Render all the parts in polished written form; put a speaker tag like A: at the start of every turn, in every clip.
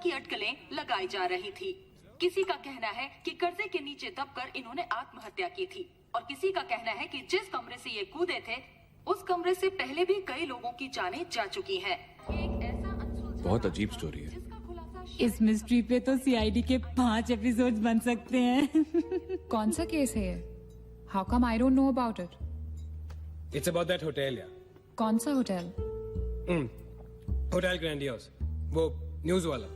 A: की अटकलें लगाई जा रही थी। किसी का कहना है कि कर्जे के नीचे दबकर इन्होंने आत्महत्या की थी और किसी का कहना है कि जिस कमरे से ये कूदे थे उस कमरे से पहले भी कई लोगों की जानें जा चुकी हैं। एक ऐसा
B: बहुत अजीब स्टोरी है।
C: इस मिस्ट्री पे तो सीआईडी के 5 एपिसोड्स बन सकते हैं।
D: कौन सा केस है ये? How come I don't know about it?
E: It's about that hotel यार।
D: कौन सा होटल?
E: होटल ग्रैंडियोस, वो न्यूज वाला।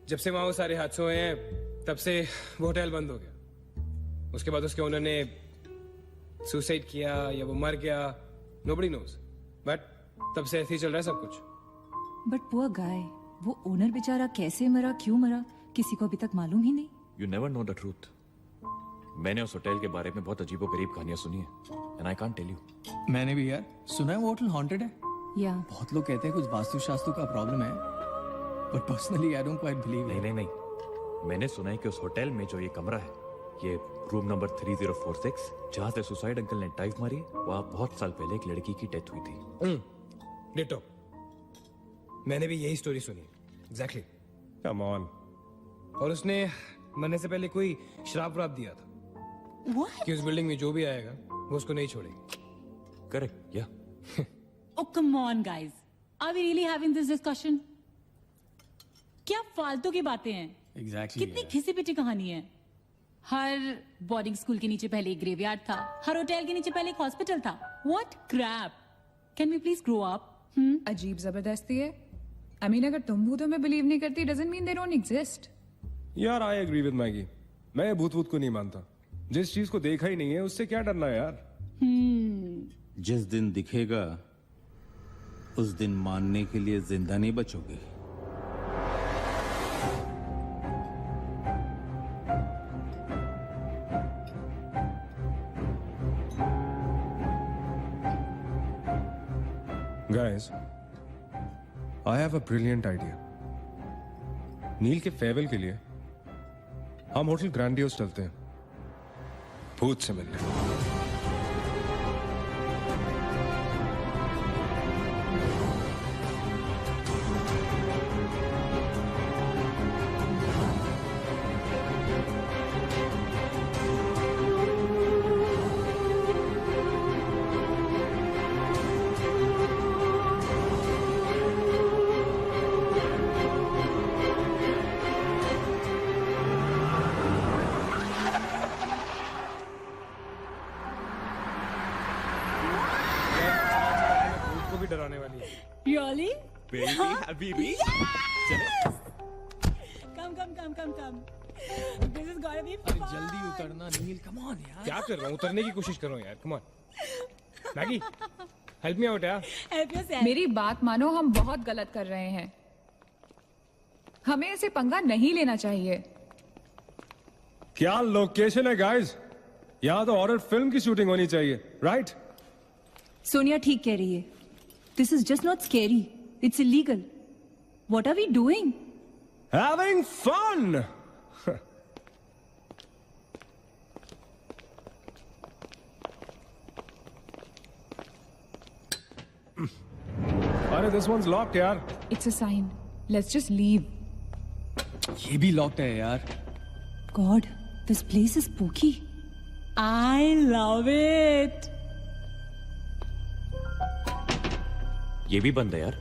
E: जब से वहां वो सारे हादसे हुए हैं तब से वो होटल बंद हो गया। उसके बाद उसके ओनर ने सुसाइड किया या वो मर गया, नोबडी नोज। बट तब से ऐसे ही चल रहा है सब कुछ।
C: बट पुअर गाय, वो ओनर बेचारा कैसे मरा, क्यों मरा, किसी को अभी तक मालूम ही नहीं।
B: You never know the truth. मैंने उस होटल के बारे में बहुत अजीबोगरीब कहानियां सुनी है and I can't tell you.
F: मैंने भी यार सुना है वो होटल हॉन्टेड है।
C: या
F: बहुत लोग कहते हैं कुछ वास्तुशास्त्र का प्रॉब्लम है, but personally I don't quite believe.
B: नहीं, मैंने सुना है कि उस होटल में जो ये कमरा है, ये रूम नंबर 3046, जहां से सुसाइड अंकल ने डाइव मारी, वहां बहुत साल पहले एक लड़की की डेथ हुई थी।
E: डिटो, मैंने भी यही स्टोरी सुनी। एग्जैक्टली। Come on. और उसने मरने से पहले कोई श्राप व्राप दिया था कि उस बिल्डिंग में जो भी आएगा वो उसको नहीं छोड़ेगी।
B: करेक्ट या?
C: Oh come on guys, are we really having this discussion? क्या फालतू की बातें हैं।
F: एग्जैक्टली
C: कितनी घिसी पिटी कहानी है। हर बोर्डिंग स्कूल के नीचे पहले एक ग्रेवयार्ड था, हर होटल के नीचे पहले एक हॉस्पिटल था। What crap! Can we please grow up?
D: अजीब जबरदस्ती है। आई मीन अगर तुम भूतों में बिलीव नहीं करती doesn't mean they don't exist.
G: यार आई एग्री विद मैगी। मैं भूत वूत को नहीं मानता। जिस चीज को देखा ही नहीं है उससे क्या डरना है यार।
H: जिस दिन दिखेगा उस दिन मानने के लिए जिंदा नहीं बचोगे।
G: Guys, I have a brilliant idea. Neel के फेयरवेल के लिए हम होटल ग्रैंडियोस चलते हैं भूत से मिलने।
E: को भी डराने वाली है।
C: Really?
B: Baby, habibi.
C: Come. This is gonna be
F: अरे
C: fun.
F: जल्दी उतरना नील, कम ऑन यार।
E: क्या कर रहा हूँ? उतरने की कोशिश कर रहा हूँ यार। Come on Maggi, help me out यार।
C: Help yourself.
D: मेरी बात मानो, हम बहुत गलत कर रहे हैं। हमें ऐसे पंगा नहीं लेना चाहिए।
G: क्या लोकेशन है गाइस? यहाँ तो हॉरर फिल्म की शूटिंग होनी चाहिए, राइट?
C: सोनिया ठीक कह रही है। This is just not scary. It's illegal. What are we doing?
G: Having fun. अरे this one's locked यार।
D: It's a sign. Let's just leave.
F: ये भी लॉक्ड है यार।
C: God, this place is spooky. I love it.
B: ये भी बंद है यार।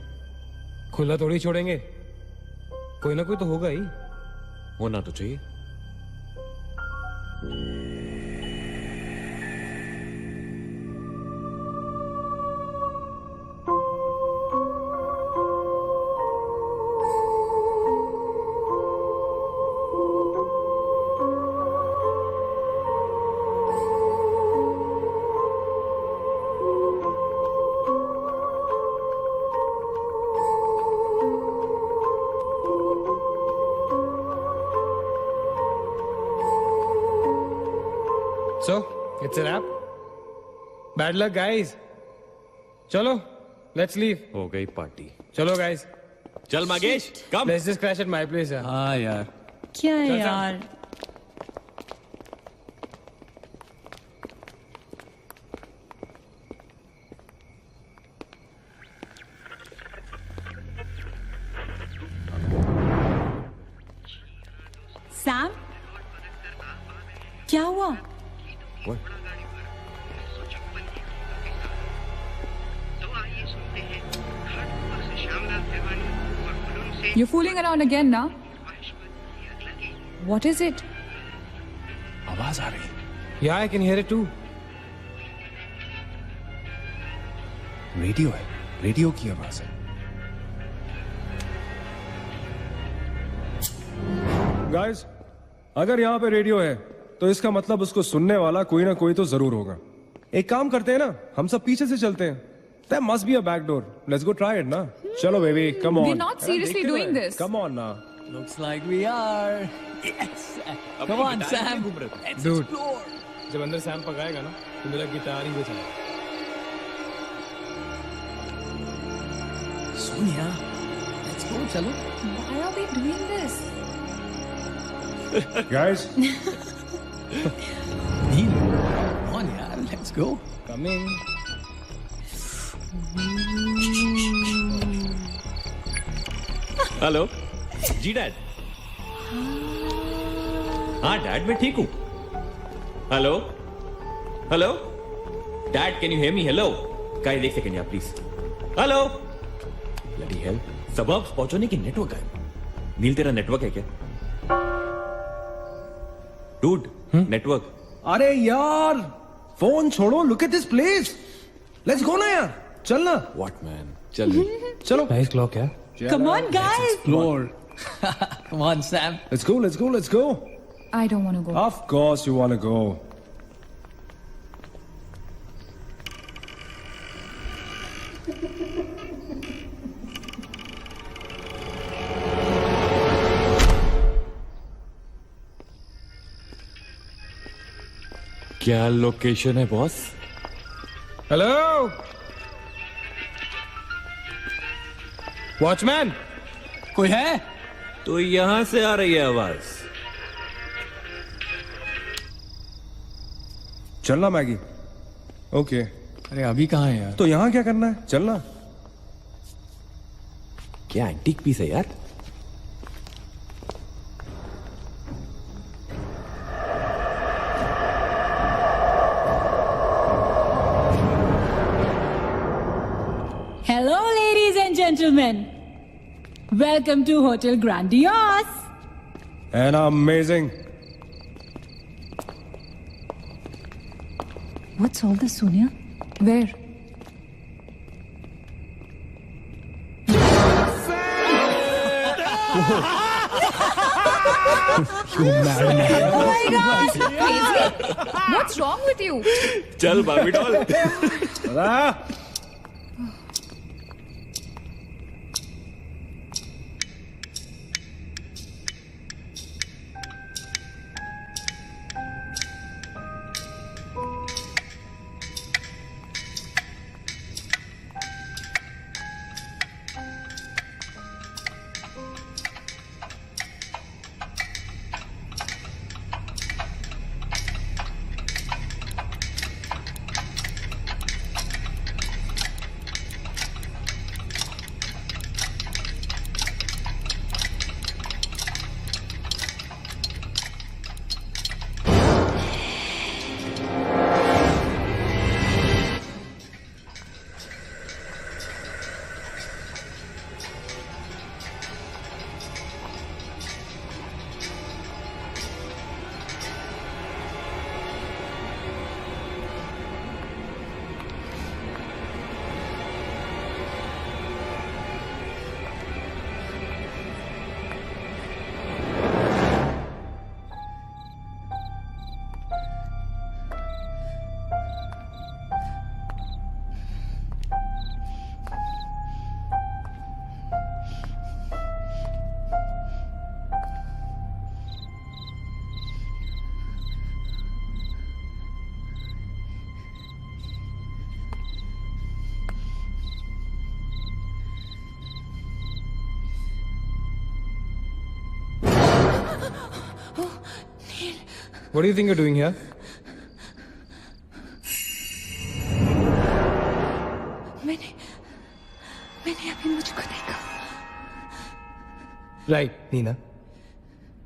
E: खुला थोड़ी छोड़ेंगे, कोई ना कोई तो होगा ही।
B: होना तो चाहिए।
E: So, it's a wrap. Bad luck, guys. चलो, let's leave.
B: हो गई पार्टी।
E: चलो, guys.
B: चल मागेश, कम।
E: Let's just crash at my place. यार।
F: हाँ यार।
C: क्या है
E: चल।
C: यार? सैम, क्या हुआ?
B: What?
D: You're fooling around again now. What is it?
F: आवाज आ रही है।
E: Yeah, I can hear it too.
F: Radio है, रेडियो की आवाज है।
G: गाइस, अगर यहाँ पे रेडियो है तो इसका मतलब उसको सुनने वाला कोई ना कोई तो जरूर होगा। एक काम करते हैं ना, हम सब पीछे से चलते हैं। There must be a back door. Let's go try it ना। चलो baby, come on।
D: We're not seriously doing this.
G: Come on ना।
F: Looks like we are. Yes. Come on, Sam. Let's
E: Dude.
F: explore.
E: जब अंदर Sam पकाएगा ना तो मेरा guitar ही बजाएगा।
F: Sonia, let's go. चलो।
D: Why are we doing this?
G: Guys,
F: Neil, come on, यार, let's go.
E: Come in.
B: Hello ji dad. हाँ डैड, मैं ठीक हूँ। Hello hello dad, can you hear me? Hello guys, एक सेकंड यार प्लीज। हेलो ब्लडी हेल, सबब्स पहुंचने की नेटवर्क है। नील, तेरा नेटवर्क है क्या? Dude, network.
G: अरे यार, फोन छोड़ो, look at this place. Let's go ना यार, चलना।
B: व्हाट मैन, चल
G: चलो।
E: Nice clock, yeah.
C: Come on, guys.
F: Explore. Come on, Sam.
G: Let's go, let's go, let's go.
D: I don't want to go.
G: Of course you want to go.
B: क्या location है boss?
E: Hello. Watchman.
F: कोई है?
B: तो यहां से आ रही है आवाज।
G: चलना मैगी। ओके।
F: अरे अभी कहाँ है यार?
G: तो यहाँ क्या करना है? चलना।
B: क्या एंटीक पीस है यार?
C: Hello, ladies and gentlemen. Welcome to Hotel Grandiose.
G: And amazing.
D: What's all this, Sonia? Where? Oh my God! Crazy? What's wrong with you?
B: चल बाबी doll.
E: What do you think you're doing here?
D: मैंने अभी मुझको देखा।
E: Right, Nina.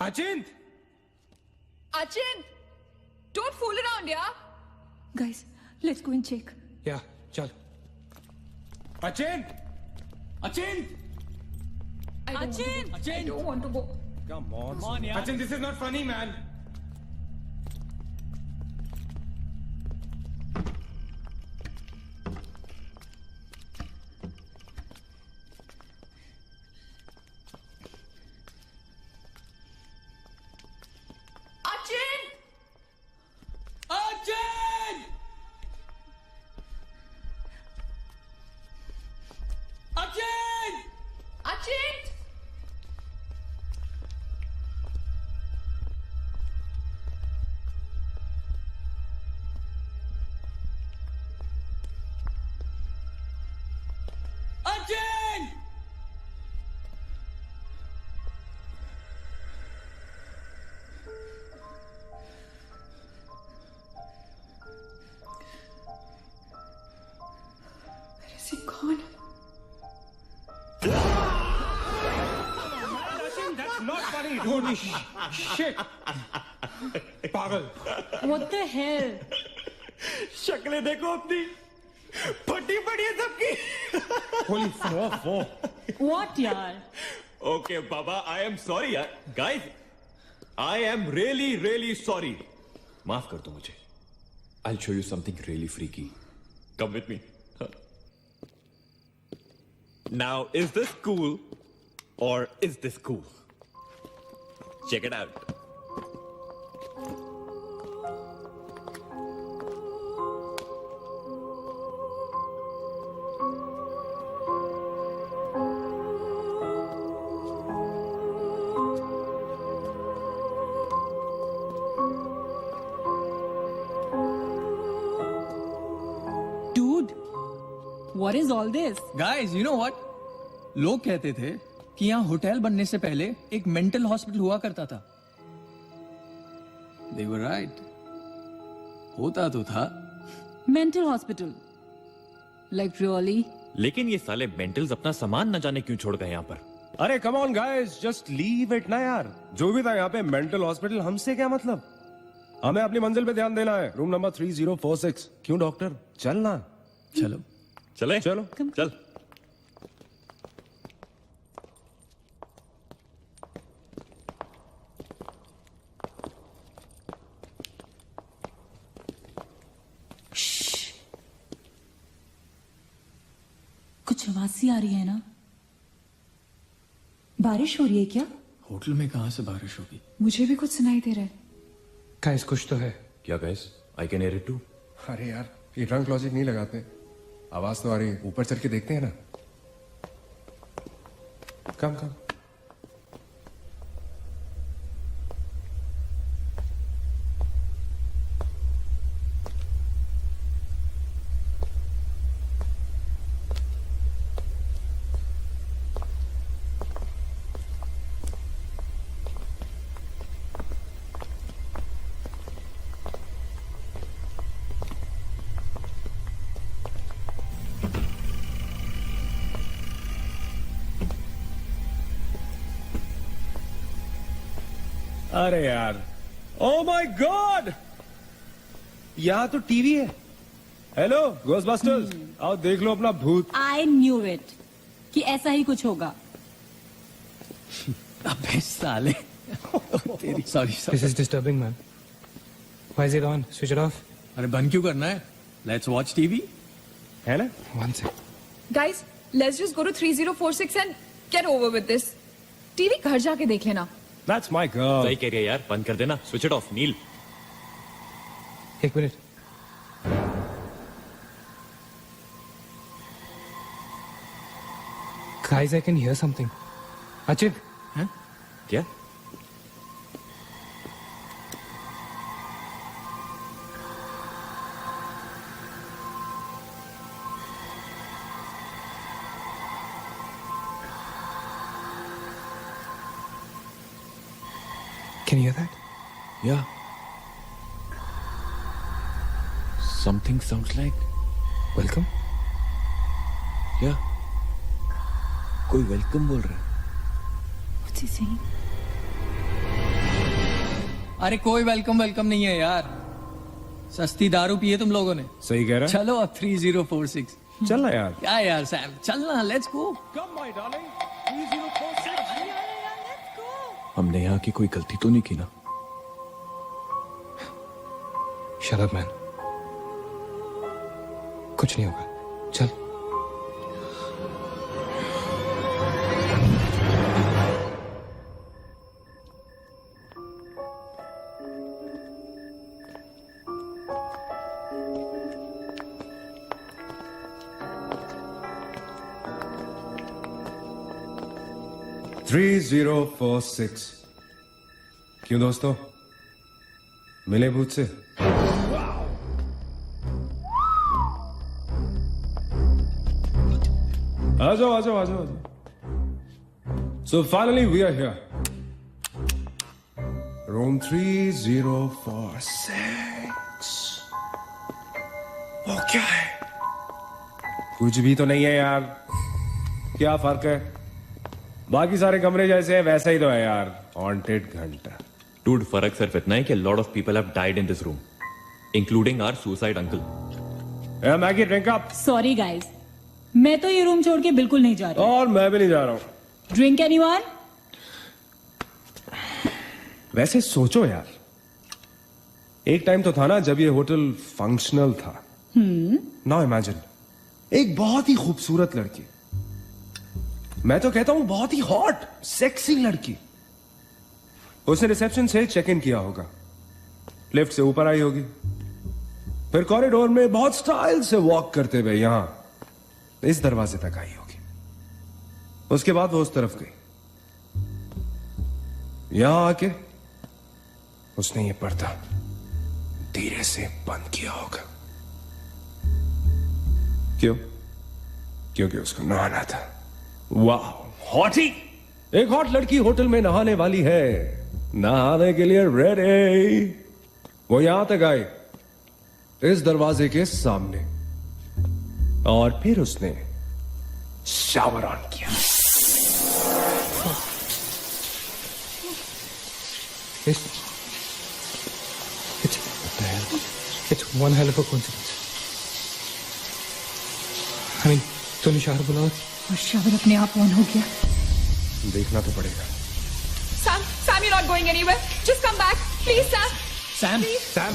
E: Achint!
D: Achin, don't fool around, yeah?
I: Guys, let's go and check.
E: Yeah, चल. Achint!
B: Achint!
D: I don't want to go.
G: Come on.
B: Come on, yaar.
E: Achint, this is not funny, man.
D: Achin!
B: Achint! Achint!
D: Achin!
B: Achint!
I: Where is he gone?
E: That's not funny. Holy shit. पागल.
C: What the hell?
B: शक्लें देखो अपनी फटी पड़ी है सबकी.
E: Holy fuck.
C: What, yaar?
B: Okay, Baba, I am sorry, yaar. Guys, I am really, really sorry. माफ कर दो मुझे. I'll show you something really freaky. Come with me. Now, is this cool or is this cool? Check it out.
C: Dude, what is all this?
F: Guys you know what, लोग कहते थे कि यहाँ hotel बनने से पहले एक मेंटल हॉस्पिटल हुआ करता था. They were right. होता तो था.
C: Mental hospital. Like really?
B: लेकिन ये साले मेंटल्स अपना सामान न जाने क्यों छोड़ गए यहाँ पर.
G: अरे come on guys, just leave it ना यार. जो भी था यहाँ पे मेंटल हॉस्पिटल, हमसे क्या मतलब. हमें अपनी मंजिल पे ध्यान देना है. Room number 3046. क्यों डॉक्टर, चलना.
F: चलो
B: चले
G: चलो.
B: चल.
C: कुछ आवाज सी आ रही है ना? बारिश हो रही है क्या?
F: होटल में कहाँ से बारिश होगी.
I: मुझे भी कुछ सुनाई दे रहा है.
E: Guys, कुछ तो है.
B: क्या guys, I can hear it too.
G: अरे यार, ये ड्रंक लॉजिक नहीं लगाते. आवाज तो आ रही है. ऊपर चढ़ के देखते हैं ना. कम कम. अरे यार, ओ माय गॉड, यहाँ तो टीवी है. हेलो घोस्टबस्टर्स, आओ देख लो अपना भूत.
C: I knew it कि ऐसा ही कुछ होगा.
F: अबे साले. तेरी sorry
E: This is disturbing, man. Why is it on? Switch it off.
F: अरे बंद क्यों करना है. Let's watch TV.
G: है ना.
E: One sec.
D: Guys, let's just go to 3046 and get over with this. TV घर जाके देख लेना.
G: That's my girl.
B: सही कह रही है यार, बंद कर देना. Switch it off. नील,
E: एक minute. Guys, I can hear something. Achint.
B: क्या?
E: Can you hear that?
B: Yeah. Something sounds like.
E: Welcome.
B: Yeah. कोई वेलकम बोल रहा है.
I: What's he saying?
F: अरे कोई वेलकम नहीं है यार, सस्ती दारू पिए तुम लोगों ने।
G: सही कह रहा है।
F: चलो अब 3046।
G: चल ना यार।
F: क्या यार सैम, चलना, लेट्स गो।
J: हमने यहाँ की कोई गलती तो नहीं की ना?
E: शट अप मैन, कुछ नहीं होगा, चल।
G: थ्री 3046। क्यों दोस्तों, मिले भूत से? आ जाओ। So finally we are here. Room 3046. वो क्या है? कुछ भी तो नहीं है यार। क्या फर्क है? बाकी सारे कमरे जैसे है वैसा ही तो है यार। हॉन्टेड घंटा।
B: Dude, फर्क सिर्फ इतना है कि a lot of people have died in this room, including our suicide uncle.
G: Hey, Maggie, drink up.
C: Sorry guys, मैं तो ये रूम छोड़ के बिल्कुल नहीं जा रही।
G: और मैं भी नहीं जा रहा हूँ।
C: Drink anyone?
G: वैसे सोचो यार, एक टाइम तो था ना जब ये होटल फंक्शनल था। नाउ इमेजिन, एक बहुत ही खूबसूरत लड़की, मैं तो कहता हूं बहुत ही हॉट सेक्सी लड़की, उसने रिसेप्शन से चेक इन किया होगा, लिफ्ट से ऊपर आई होगी, फिर कॉरिडोर में बहुत स्टाइल से वॉक करते हुए यहां इस दरवाजे तक आई होगी। उसके बाद वो उस तरफ गई, यहां आके उसने ये पर्दा धीरे से बंद किया होगा। क्यों? क्योंकि उसको नहाना था। वाह, हॉटी! एक हॉट लड़की होटल में नहाने वाली है, नहाने के लिए रेडी। वो यहां तक आई, इस दरवाजे के सामने, और फिर उसने शावर ऑन किया।
E: It's one hell of a coincidence. I mean, तूने शावर बुलाओ
D: और शावर अपने आप ऑन हो गया।
G: देखना तो पड़ेगा।
D: Sam, you're not going anywhere. Just come back, please, Sam.
F: Sam,
E: Sam,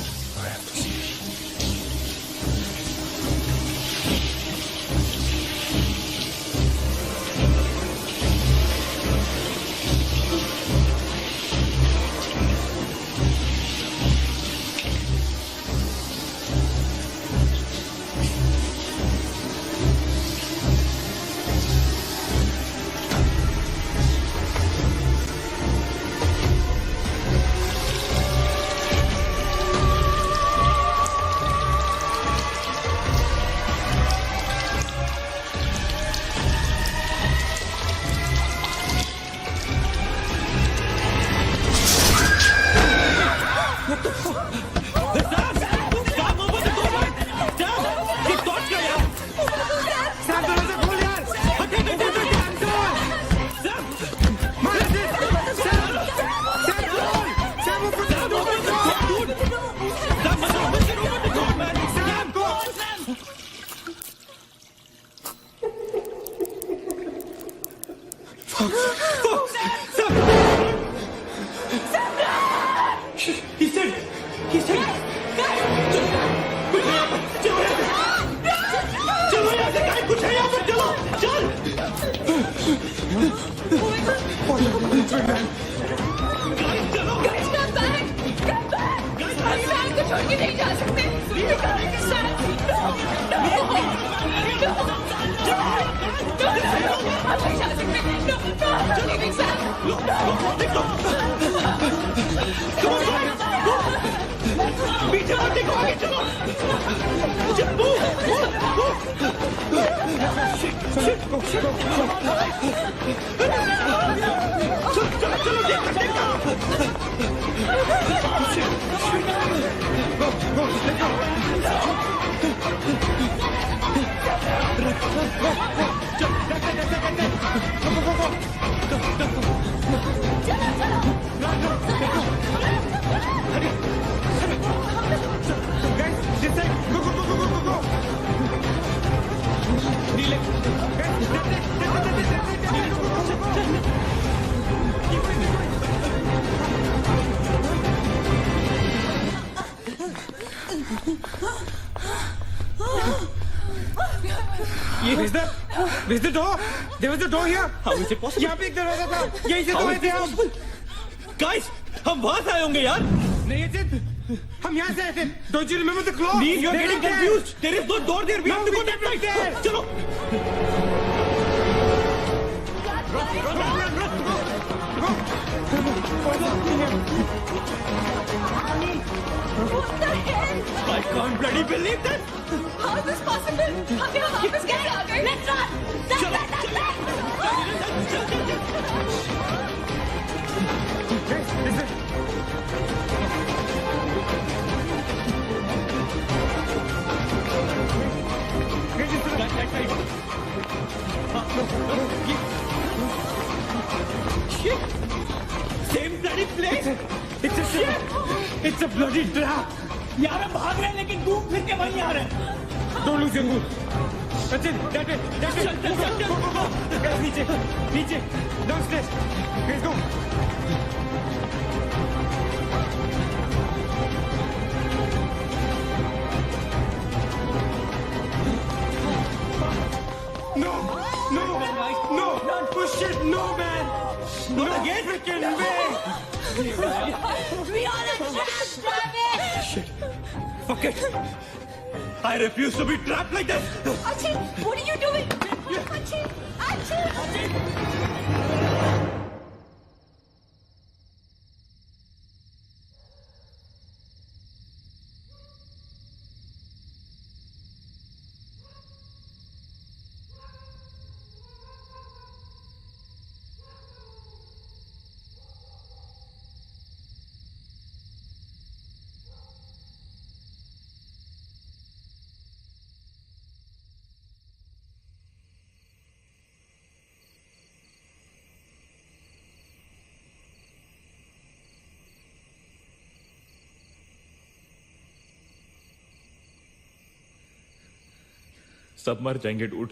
E: Is the door? There was a door here.
B: How is it possible?
E: यहाँ पे एक दरवाजा था. यहीं से तो
B: How
E: आए
B: is
E: थे
B: this
E: हम.
B: possible? Guys, हम वहां से आए होंगे यार.
E: नहीं अजित, हम यहाँ से आए थे. Don't you remember the clock?
B: Neil, you're
E: They
B: getting
E: were there.
B: confused. There is no door there. We have to go that
E: we
B: side.
E: there.
B: चलो. I can't bloody believe that.
D: How is this possible? हम यहाँ वापस कैसे आ गए? Let's run!
B: Same bloody place.
E: It's a bloody trap.
B: यार हम भाग रहे हैं लेकिन घूम फिर के वहीं आ रहे हैं.
E: Don't lose your cool. Sachin, that way.
B: चल, चल, चल, चल.
E: Go. Guys, नीचे. Downstairs. Guys, go. No. Push it. No, man.
B: Not again.
E: Freaking way.
D: We are a trap, damn it!
B: Fuck it. I refuse to be trapped like this.
D: Achin, what are you doing? Achin!
B: सब मर जाएंगे dude.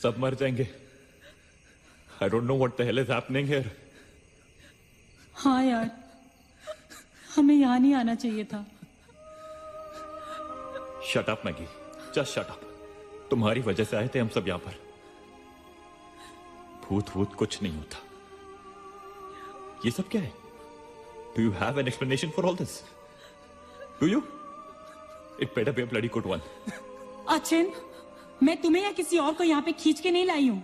B: सब मर जाएंगे. I don't know what the hell is happening here.
C: हाँ यार, हमें यहाँ नहीं आना चाहिए था.
B: Shut up, Maggie. Just shut up. तुम्हारी वजह से आए थे हम सब यहाँ पर. भूत कुछ नहीं होता. ये सब क्या है? Do you have an explanation for all this? Do you? It better be a bloody good one.
C: Achin, मैं तुम्हें या किसी और को यहाँ पे खींच के नहीं लाई हूँ.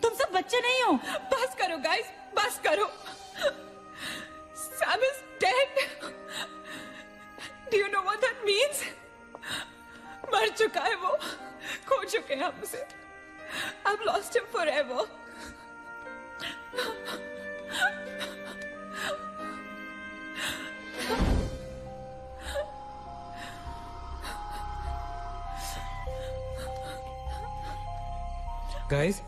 C: तुम सब बच्चे नहीं हो.
D: बस करो गाइस, बस करो. Sam is dead. Do you know what that means? मर चुका है वो. खो चुके हैं हम उसे. I've lost him forever.
E: Guys,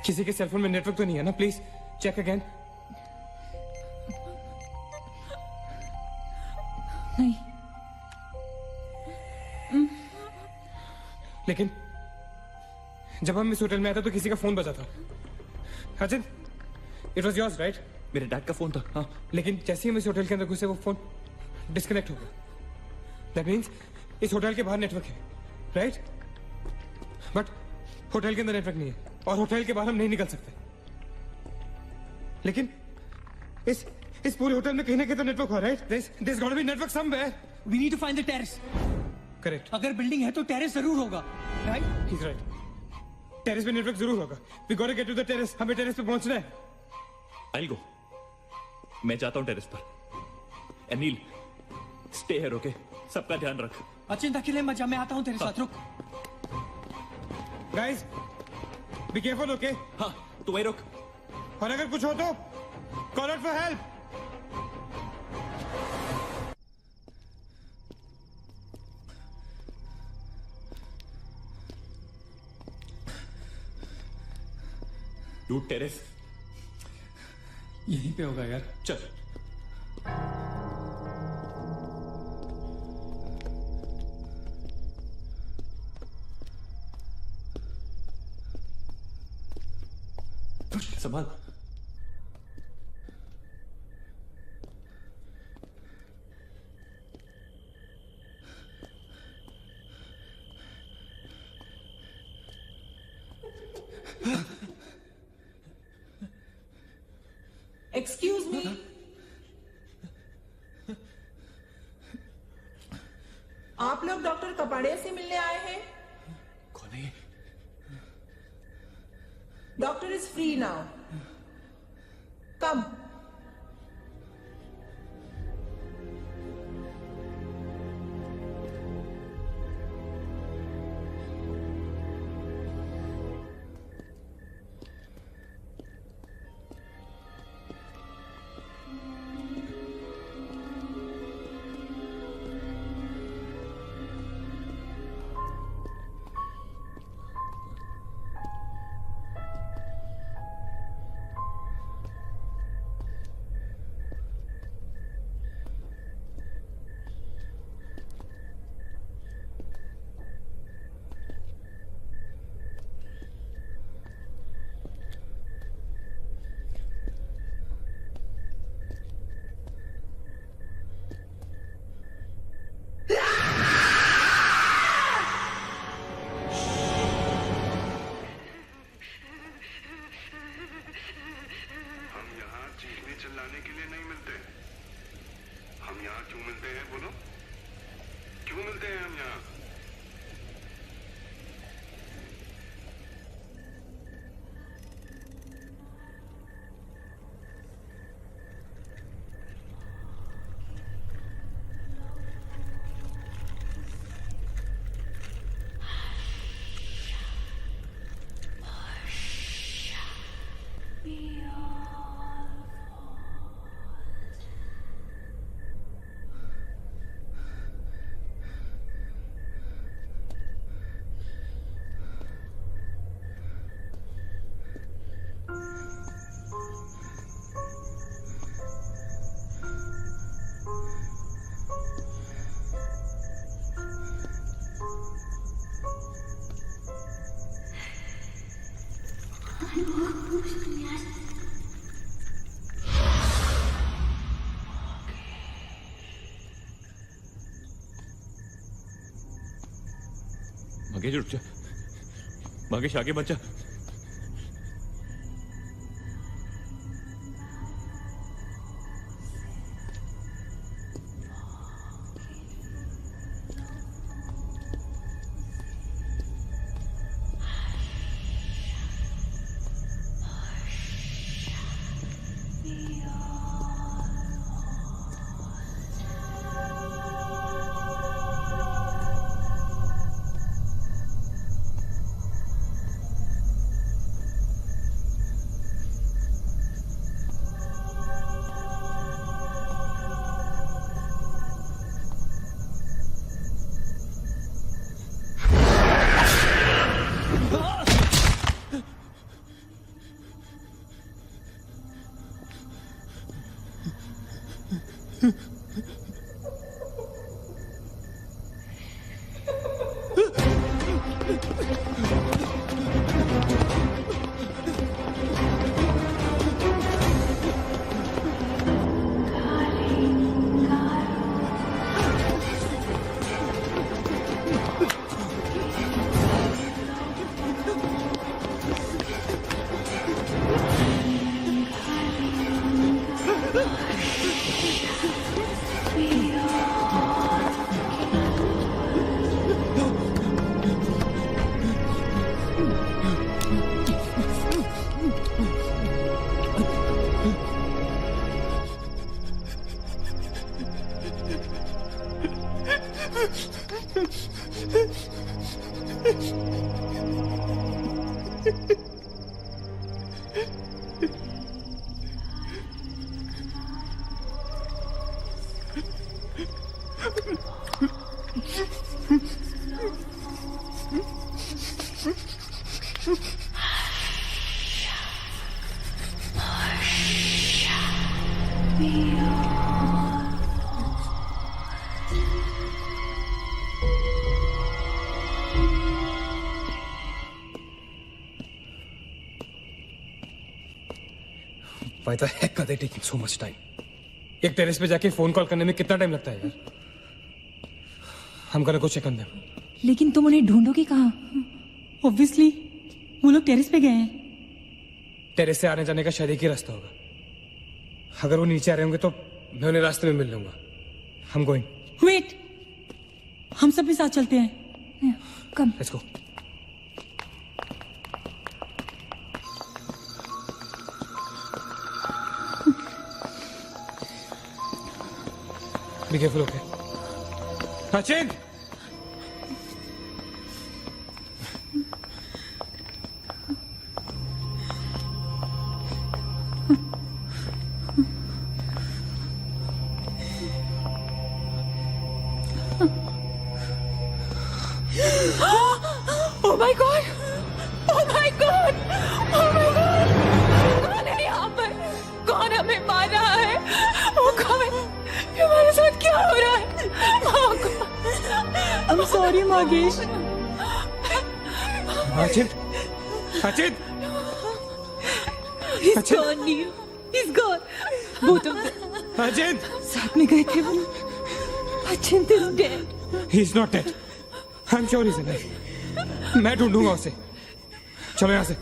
E: किसी के सेलफोन में नेटवर्क तो नहीं है ना? Please check again.
C: नहीं.
E: लेकिन जब हम इस होटल में आए थे तो किसी का फोन बजा था. Ajit, it was yours right?
B: मेरे डैड का फोन था. हाँ.
E: लेकिन जैसे ही हम इस होटल के अंदर घुसे वो फोन डिस्कनेक्ट हो गया. दैट मीन्स इस होटल के बाहर नेटवर्क है, राइट? बट होटल के अंदर नेटवर्क नहीं है और होटल के बाहर हम नहीं निकल सकते. लेकिन इस पूरे होटल में कहीं ना कहीं तो नेटवर्क हो, right? There's got to be network somewhere.
F: We need to find the terrace.
E: Correct.
F: अगर बिल्डिंग है तो टेरेस जरूर होगा, राइट?
E: He's right. टेरेस पे नेटवर्क जरूर होगा. We got to get to the terrace. हमें टेरेस पे पहुंचना है.
B: I'll go. मैं जाता हूँ टेरेस पर. Anil, stay here, okay? सबका ध्यान रख.
F: अचिंता अकेले मत जा, मैं आता हूँ तेरे साथ. रुक.
E: Guys, be careful, okay?
B: हाँ, तू वहीं रुक.
E: और अगर कुछ हो तो call out for help.
B: Dude, terrace.
F: यहीं पे होगा यार.
B: चल. संभाल।
K: एक्सक्यूज मी, आप लोग डॉक्टर कपाड़िया से मिलने आए हैं?
B: कौन है?
K: डॉक्टर इज फ्री नाउ, कम।
L: चिल्लाने के लिए नहीं मिलते। हम यहाँ क्यों मिलते हैं बोलो? क्यों मिलते हैं हम यहाँ?
B: मगेश रुक जा, मगेश आगे बचा।
E: Why the heck are they taking so much time? एक टेरेस पे जाके फोन कॉल करने में कितना टाइम लगता है यार? हम gonna go check on them.
C: लेकिन तुम उन्हें ढूंढोगे कहाँ? Obviously, वो लोग टेरेस पे गए हैं.
E: टेरेस से आने जाने का शायद एक ही रास्ता होगा. अगर वो नीचे आ रहे होंगे तो मैं उन्हें रास्ते में मिल लूंगा. I'm going.
C: Wait, हम सब भी साथ चलते हैं.
I: Come.
E: Let's go. Be careful, okay? Sachin!
D: Oh my God! Oh my God! Oh my God! कौन है यहाँ पर? कौन हमें मार रहा है? वो कौन? ये हमारे साथ क्या हो रहा है? Oh God!
C: I'm sorry, Magesh.
E: Sachin! Sachin!
D: He's gone, Neil. He's gone. Both of them.
E: Sachin!
D: साथ में गए थे वो. Sachin is dead.
E: He's not dead. I'm sure he's alive. मैं ढूंढूंगा उसे. चलो यहाँ से.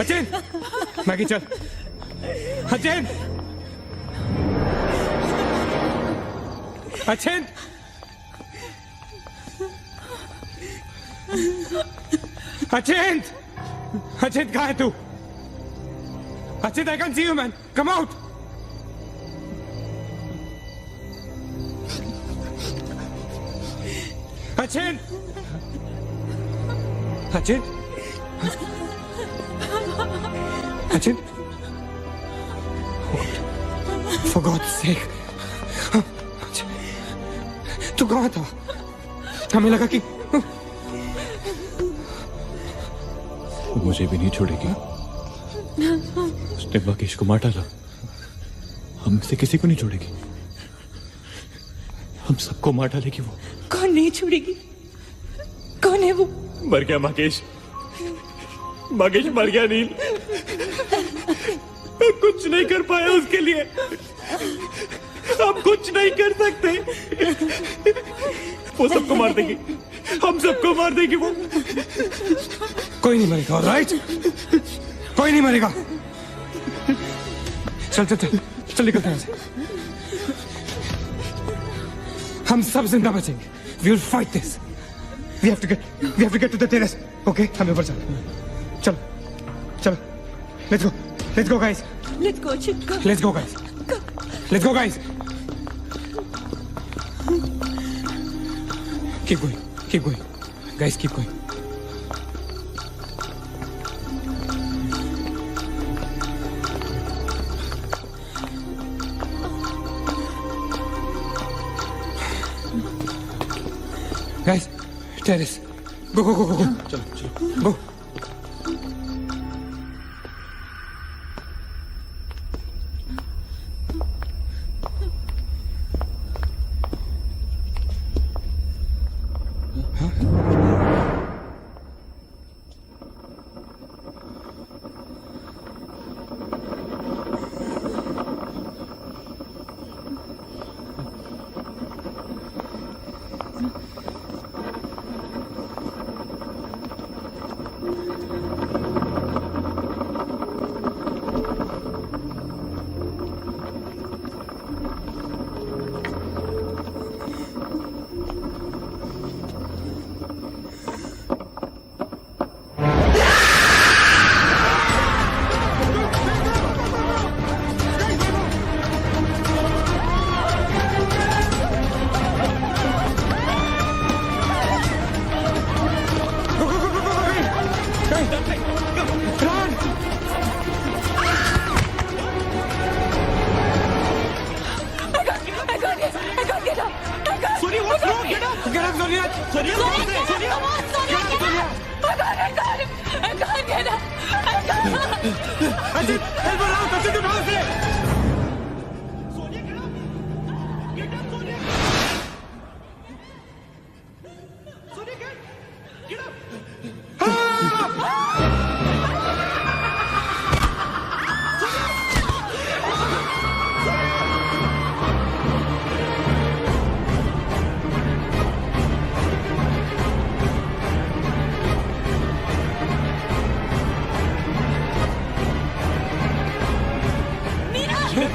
E: अचिन, मैगी चल. अचिन, अचिन, अचिन, अचिन कहाँ है तू? Achin, I can see you, man. Come out. Achin, Achin, Achin, for God's sake, तू कहाँ था? हमें लगा कि
J: वो मुझे भी नहीं छोड़ेगी. उसने महेश को मार डाला. हम से किसी को नहीं छोड़ेगी. हम सबको मार डालेगी वो.
D: कौन नहीं छोड़ेगी? कौन है वो?
B: मर गया महेश. महेश मर गया नील. मैं कुछ नहीं कर पाया उसके लिए. हम कुछ नहीं कर सकते. वो सबको मार देगी. हम सबको मार देगी वो.
E: कोई नहीं मरेगा, राइट? कोई नहीं मरेगा. चल चल चल चल निकलते हैं यहाँ से. हम सब जिंदा बचेंगे. We will fight this. We have to get to the terrace. Okay? हमें ऊपर चलो. चलो. चलो. Let's go guys.
D: Let's go, Chin. Come.
E: Let's go guys. Let's go guys. Keep going. Keep going. Guys, keep going. Guys, terrace. Go.
J: चलो चलो.
E: Go.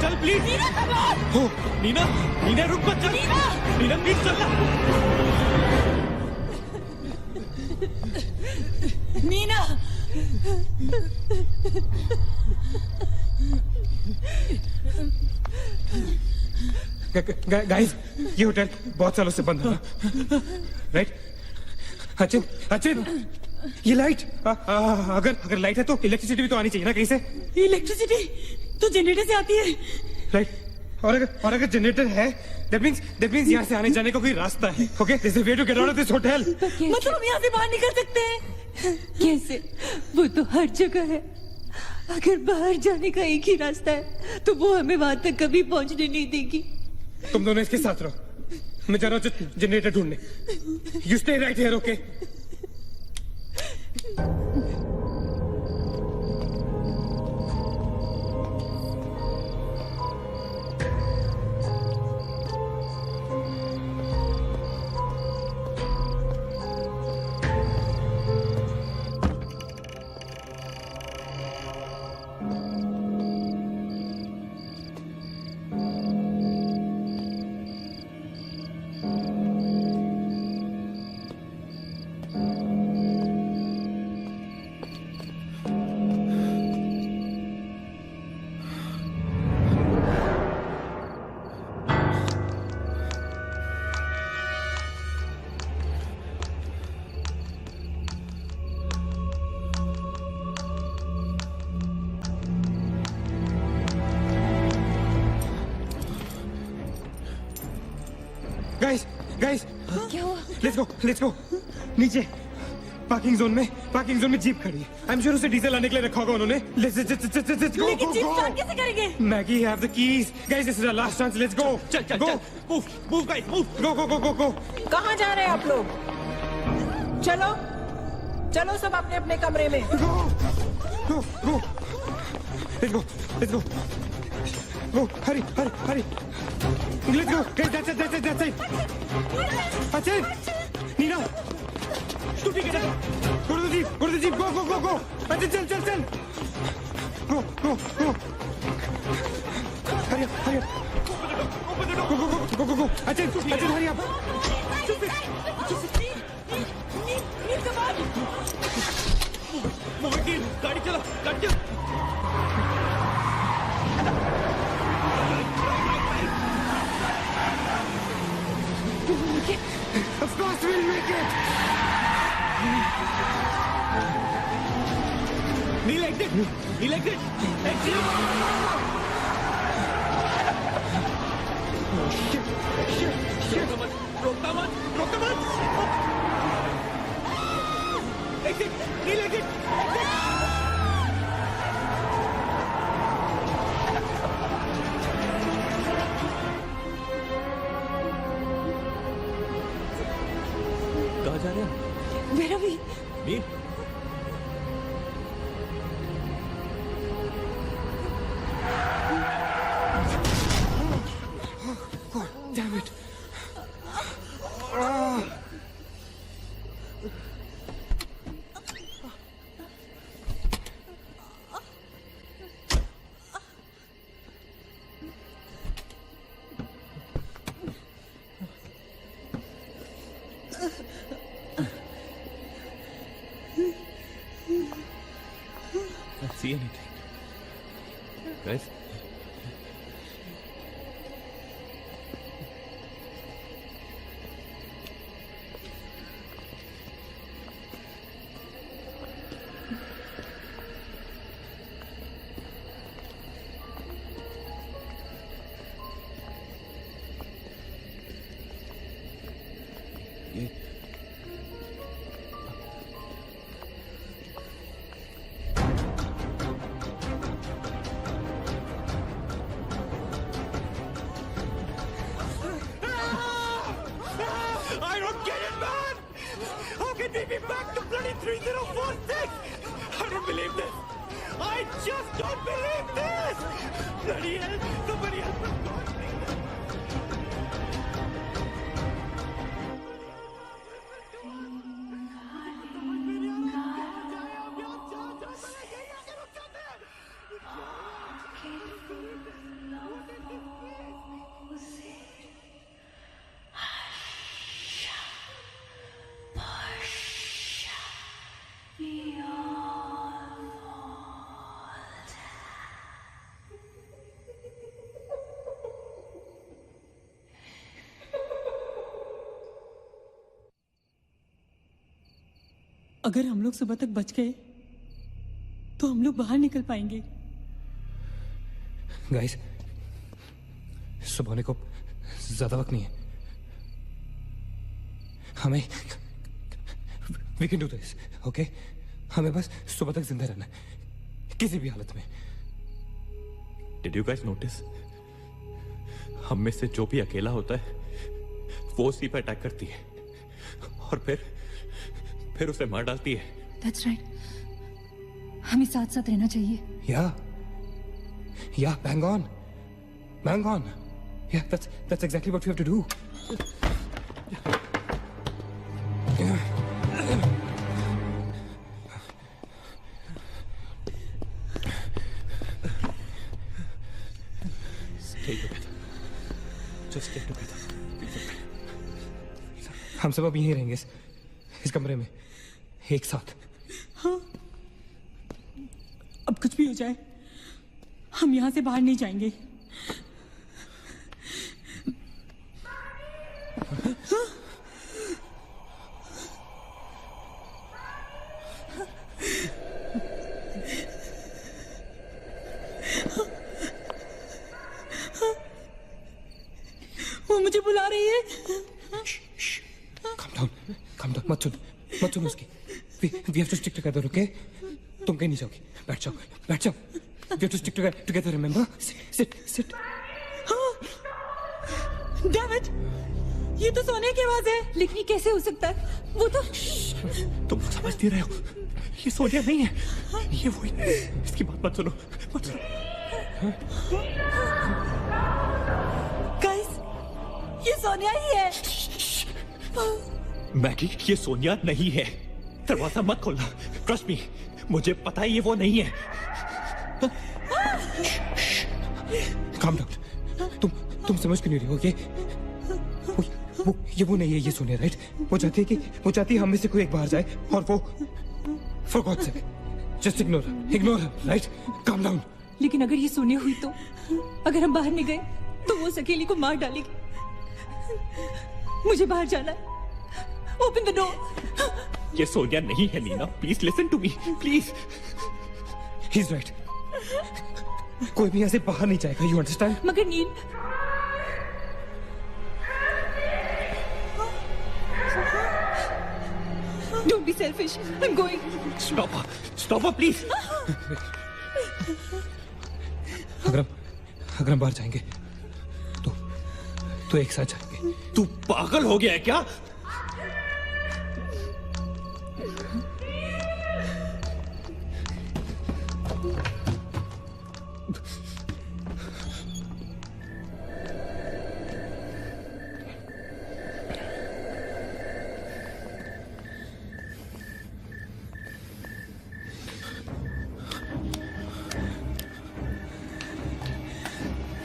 B: चल please.
D: Neena come on!
B: हो नीना, नीना रुक मत चल। नीना प्लीज चल ना।
D: नीना
E: गाइस, ये होटल बहुत सालों से बंद है, राइट? अचिन, अचिन, ये लाइट, अगर लाइट है तो इलेक्ट्रिसिटी भी तो आनी चाहिए ना कहीं से।
D: इलेक्ट्रिसिटी तो जनरेटर से आती है,
E: राइट? और अगर जनरेटर है, that means यहाँ से आने जाने का कोई रास्ता है। Okay, there's a way to get out of this hotel.
D: मतलब हम यहाँ से बाहर निकल सकते हैं? कैसे? वो तो हर जगह है। अगर बाहर जाने का एक ही रास्ता है तो वो हमें वहां तक कभी पहुंचने नहीं देगी।
E: तुम दोनों इसके साथ रहो, मैं जा रहा हूँ जनरेटर ढूंढने। You stay right here, okay? Guys,
D: क्या हुआ?
E: Let's go. नीचे पार्किंग जोन में जीप खड़ी है। आई एम श्योर उसे डीजल लाने के लिए रखा होगा उन्होंने। Let's go.
D: लेकिन जीप स्टार्ट कैसे करेंगे?
E: Maggie have the keys. Guys, this is our last chance. Let's go.
B: चल। Move guys, move.
E: गो।
K: कहाँ जा रहे हैं आप लोग? चलो सब अपने अपने कमरे में।
E: Go. Let's go. Go, hurry. Let's go. Guys, that's it. Achin! Nina! Scooty, get up. Go to the jeep. Go. Achin, chal. Go. Hurry up. Go. Achin, hurry up.
B: गाड़ी चला।
E: Of course we'll make it!
B: Kneel exit! Exit!
E: Oh shit!
B: रोकता मत! Exit! Kneel exit! कहाँ जा रहे हैं?
D: मेरा भी।
B: नील?
E: Damn it!
B: Can't see anything. Guys? I don't get it, man! How can we be back to bloody 3046? I don't believe this! I just don't believe this! Bloody hell! Somebody help us!
C: अगर हम लोग सुबह तक बच गए तो हम लोग बाहर निकल पाएंगे।
E: गाइस, सुबह होने को ज्यादा वक्त नहीं है। हमें we can do this, okay? हमें बस सुबह तक जिंदा रहना है, किसी भी हालत में।
B: Did you guys notice? हम में से जो भी अकेला होता है वो उसी पर अटैक करती है और फिर उसे मार डालती है।
I: That's right. हमें साथ साथ रहना चाहिए।
E: Yeah, bang on. Yeah, that's exactly what we have to do.
B: Stay together. Just stay together.
E: हम सब अब यहीं रहेंगे इस कमरे में एक साथ।
C: हाँ, अब कुछ भी हो जाए हम यहाँ से बाहर नहीं जाएंगे। वो मुझे बुला रही है।
E: Calm down, मत सुन उसकी। We have to stick together, okay? तुम कहीं नहीं जाओगी, बैठ जाओ। We have to stick together, remember? Sit.
C: Damn it! ये तो सोने की आवाज है।
I: लेकिन ये कैसे हो सकता है? वो तो
B: तुम समझती रहे हो, ये सोनिया नहीं है, ये वही। इसकी बात मत सुनो।
C: गाइस, ये सोनिया ही है।
B: मैगी, ये सोनिया नहीं है। दरवाजा मत खोलना। ट्रस्ट मी, मुझे पता है ये वो नहीं है।
E: Calm down. तुम समझ क्यों नहीं रही हो? वो नहीं है, ये सोनिया, राइट? वो चाहती है हम में से कोई एक बाहर जाए और वो for God's sake, just ignore her, right? Calm down.
I: लेकिन अगर ये सोनिया हुई तो अगर हम बाहर नहीं गए तो वो सकेली को मार डालेगी। मुझे बाहर जाना है। Open the door.
B: ये सोनिया नहीं है Nina. Please listen to me, please.
E: He's right. कोई भी यहाँ से बाहर नहीं जाएगा, you understand?
I: मगर नील, don't be selfish. I'm going.
B: Stop her, please.
E: अगर हम बाहर जाएंगे तो एक साथ जाएंगे।
B: तू पागल हो गया है क्या?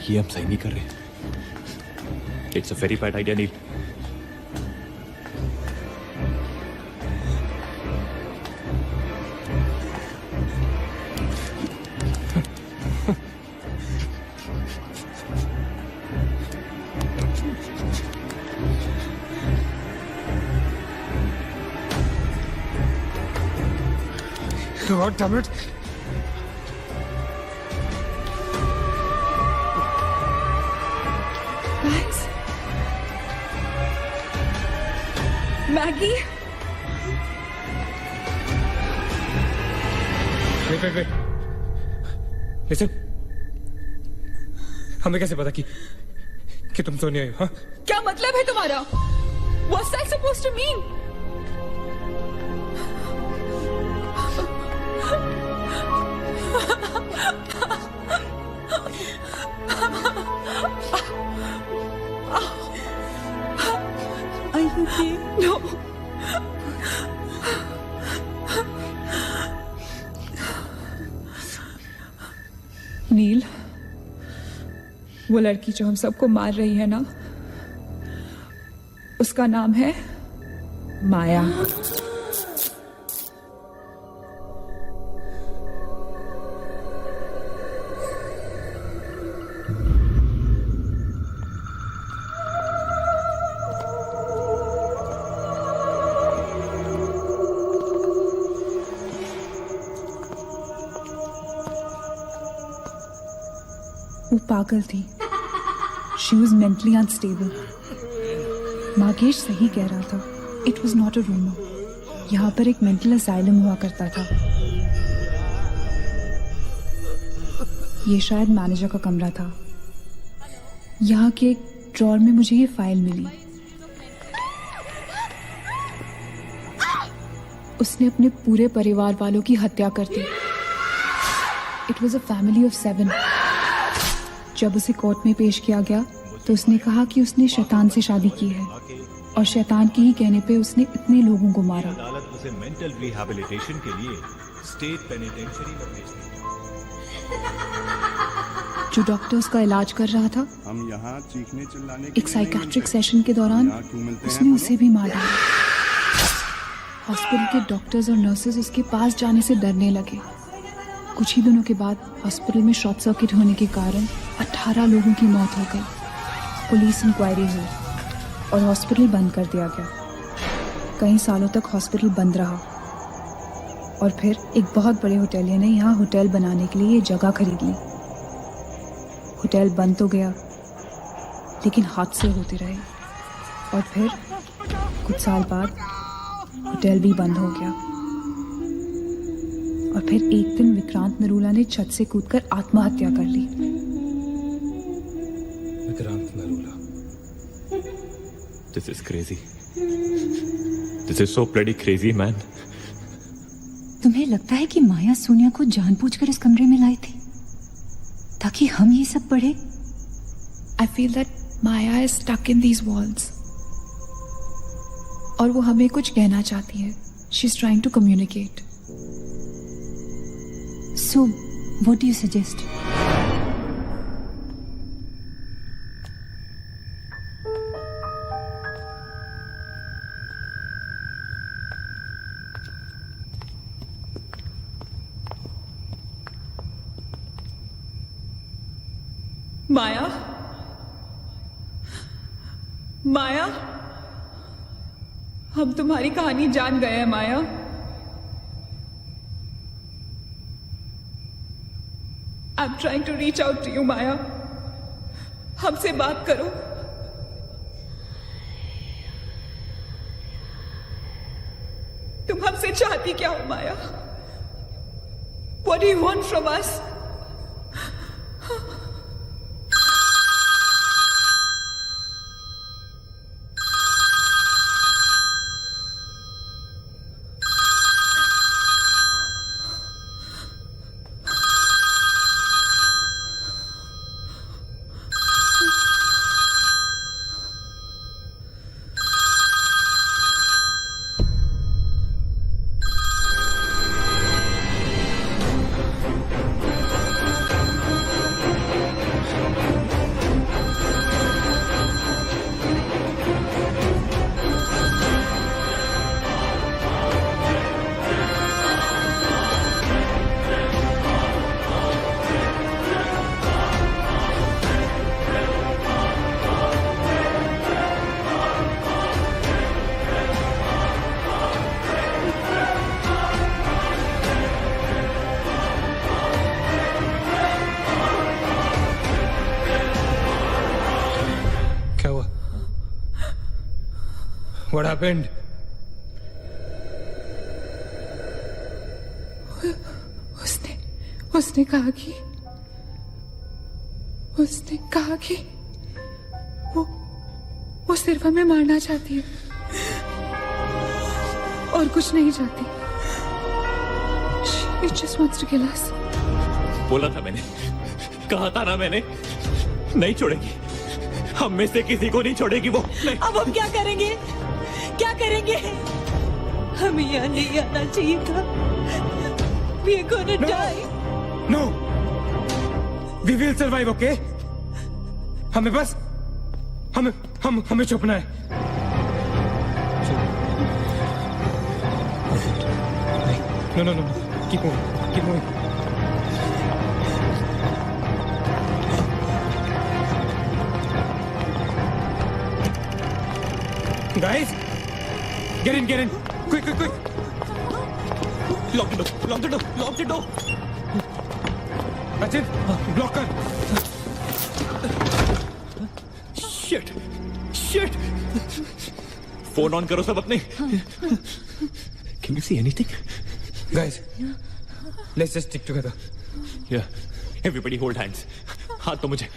B: ये हम सही नहीं कर रहे। It's a very bad idea Neel.
E: God damn it.
I: Thanks. Maggie?
E: Wait. Listen. हमें कैसे पता कि तुम सोनिया हो? हाँ?
I: क्या मतलब है तुम्हारा? What's that supposed to mean?
C: Are you okay?
I: No. नील, वो लड़की जो हम सबको मार रही है ना, उसका नाम है माया। वो पागल थी। She was mentally unstable. Magesh सही कह रहा था, it was not a rumour. यहाँ पर एक मेंटल असाइलम हुआ करता था। ये शायद मैनेजर का कमरा था। यहाँ के एक ड्रॉर में मुझे ये फाइल मिली। उसने अपने पूरे परिवार वालों की हत्या कर दी। It was a family of 7। जब उसे कोर्ट में पेश किया गया तो उसने कहा कि उसने शैतान से शादी की है और शैतान के ही कहने पे उसने इतने लोगों को मारा।
J: अदालत उसे मेंटल रिहैबिलिटेशन के लिए स्टेट पेनिटेंशियरी में भेज दी।
I: जो डॉक्टर उसका इलाज कर रहा था,
L: हम यहाँ चीखने चिल्लाने के
I: एक साइकेट्रिक सेशन के दौरान उसने उसे भी मार डाला। हॉस्पिटल के डॉक्टर्स और नर्सेज उसके पास जाने से डरने लगे। कुछ ही दिनों के बाद हॉस्पिटल में शॉर्ट सर्किट होने के कारण 18 लोगों की मौत हो गई। पुलिस इंक्वायरी हुई और हॉस्पिटल बंद कर दिया गया। कई सालों तक हॉस्पिटल बंद रहा और फिर एक बहुत बड़े होटेलियर ने यहाँ होटल बनाने के लिए ये जगह खरीद ली। होटल बंद तो गया, लेकिन हादसे होते रहे और फिर कुछ साल बाद होटल भी बंद हो गया। और फिर एक दिन विक्रांत नरूला ने छत से कूदकर आत्महत्या कर ली।
G: Vikrant Narula.
J: This is crazy. This is so bloody crazy, man.
M: तुम्हें लगता है कि माया सोनिया को जानबूझकर इस कमरे में लाई थी ताकि हम ये सब पढ़े?
I: I feel that Maya is stuck in these walls. और वो हमें कुछ कहना चाहती है। She's trying to communicate.
M: So, what do you suggest?
K: माया, माया, हम तुम्हारी कहानी जान गए हैं माया। I'm trying to reach out to you, माया। हमसे बात करो। तुम हमसे चाहती क्या हो माया? What do you want from us?
E: What happened?
I: उसने कहा कि वो सिर्फ हमें मारना चाहती है और कुछ नहीं चाहती। She just wants to kill us.
J: बोला था मैंने, कहा था ना मैंने, नहीं छोड़ेगी। हम में से किसी को नहीं छोड़ेगी वो। नहीं।
D: अब हम क्या करेंगे? क्या करेंगे? हमें यहाँ नहीं आना चाहिए था। We are gonna die.
E: No. We will survive, okay? हमें बस हमें छुपना है। No. Keep moving. Guys, get in. Quick.
J: Lock the door.
E: That's it. Block कर.
J: शिट शिट फोन ऑन करो सब अपने can you see anything
E: Guys, let's just stick together.
J: या everybody hold hands हाथ तो मुझे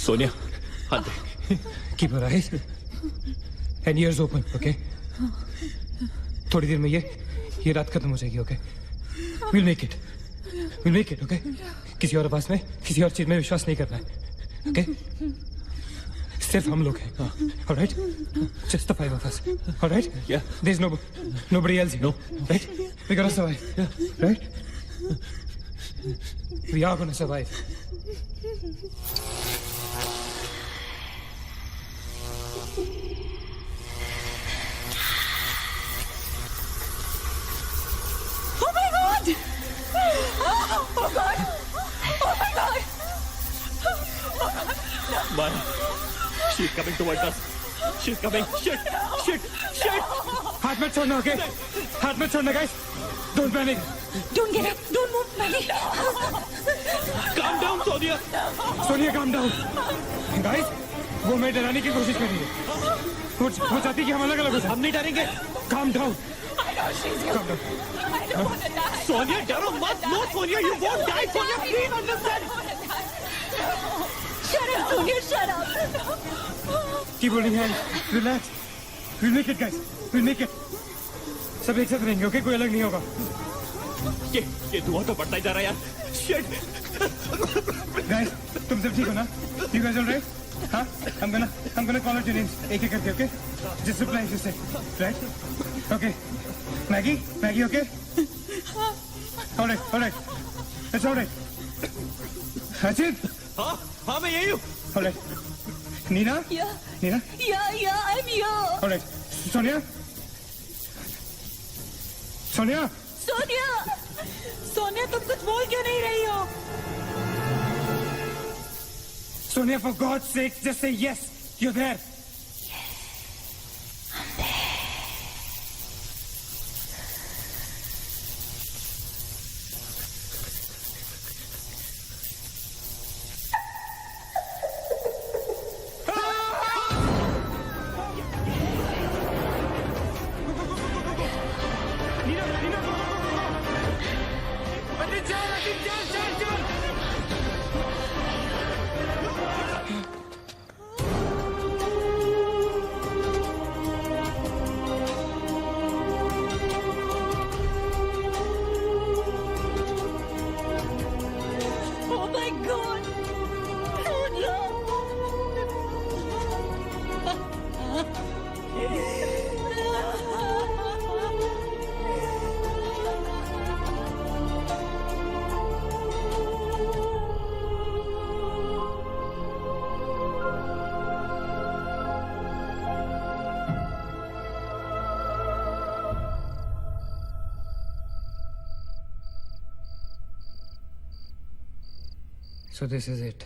J: सोनिया हाथ दे
E: Keep your eyes and ears open, okay? थोड़ी देर में ये रात खत्म हो जाएगी, okay? We'll make it. We'll make it, okay? किसी और आवाज में, किसी और चीज में विश्वास नहीं करना है, okay? सिर्फ हम लोग हैं, all right? Just the five of us, all right?
J: Yeah.
E: There's nobody else here,
J: No.
E: right? We're gonna survive, right? We are gonna survive.
D: Oh my God! Oh God! Oh my God!
J: Maya, she's coming towards us. She's coming. Shit! Shit! Shit!
E: हाथ मत छोड़ना, okay? हाथ मत छोड़ना, guys. Don't panic.
D: Don't get up! Don't move, Maggie!
J: Calm down, Sonia.
E: Sonia, calm down. Guys, वो मैं डराने की कोशिश कर रही है. वो चाहती है कि हम अलग अलग हो जाएं.
J: हम नहीं डरेंगे.
E: Calm down.
D: I know she's
E: Calm down.
D: I don't want to die.
J: Sonia, डरो मत. No, Sonia, you won't die. Sonia, please understand.
D: Shut up, Sonia, shut up.
E: Keep holding hands. Relax. We'll make it, guys. We'll make it. सब एक साथ रहेंगे, okay? कोई अलग नहीं होगा.
J: ये धुआं तो बढ़ता ही जा रहा है यार. Shit.
E: Guys, तुम सब ठीक हो ना? You guys all right? हाँ? I'm gonna call out your names एक एक करके, okay? Just reply just say, right? Okay. Maggie, okay? All right. It's all right. Ajit.
J: हाँ मैं यही हूँ.
E: All right. Nina?
D: Yeah.
E: Nina?
D: Yeah, I'm here.
E: All right. Sonia? Sonia?
C: Sonia तुम कुछ बोल क्यों नहीं रही हो?
E: Sonia, for God's sake, just say yes. You're there.
D: Oh my God!
E: So this is it.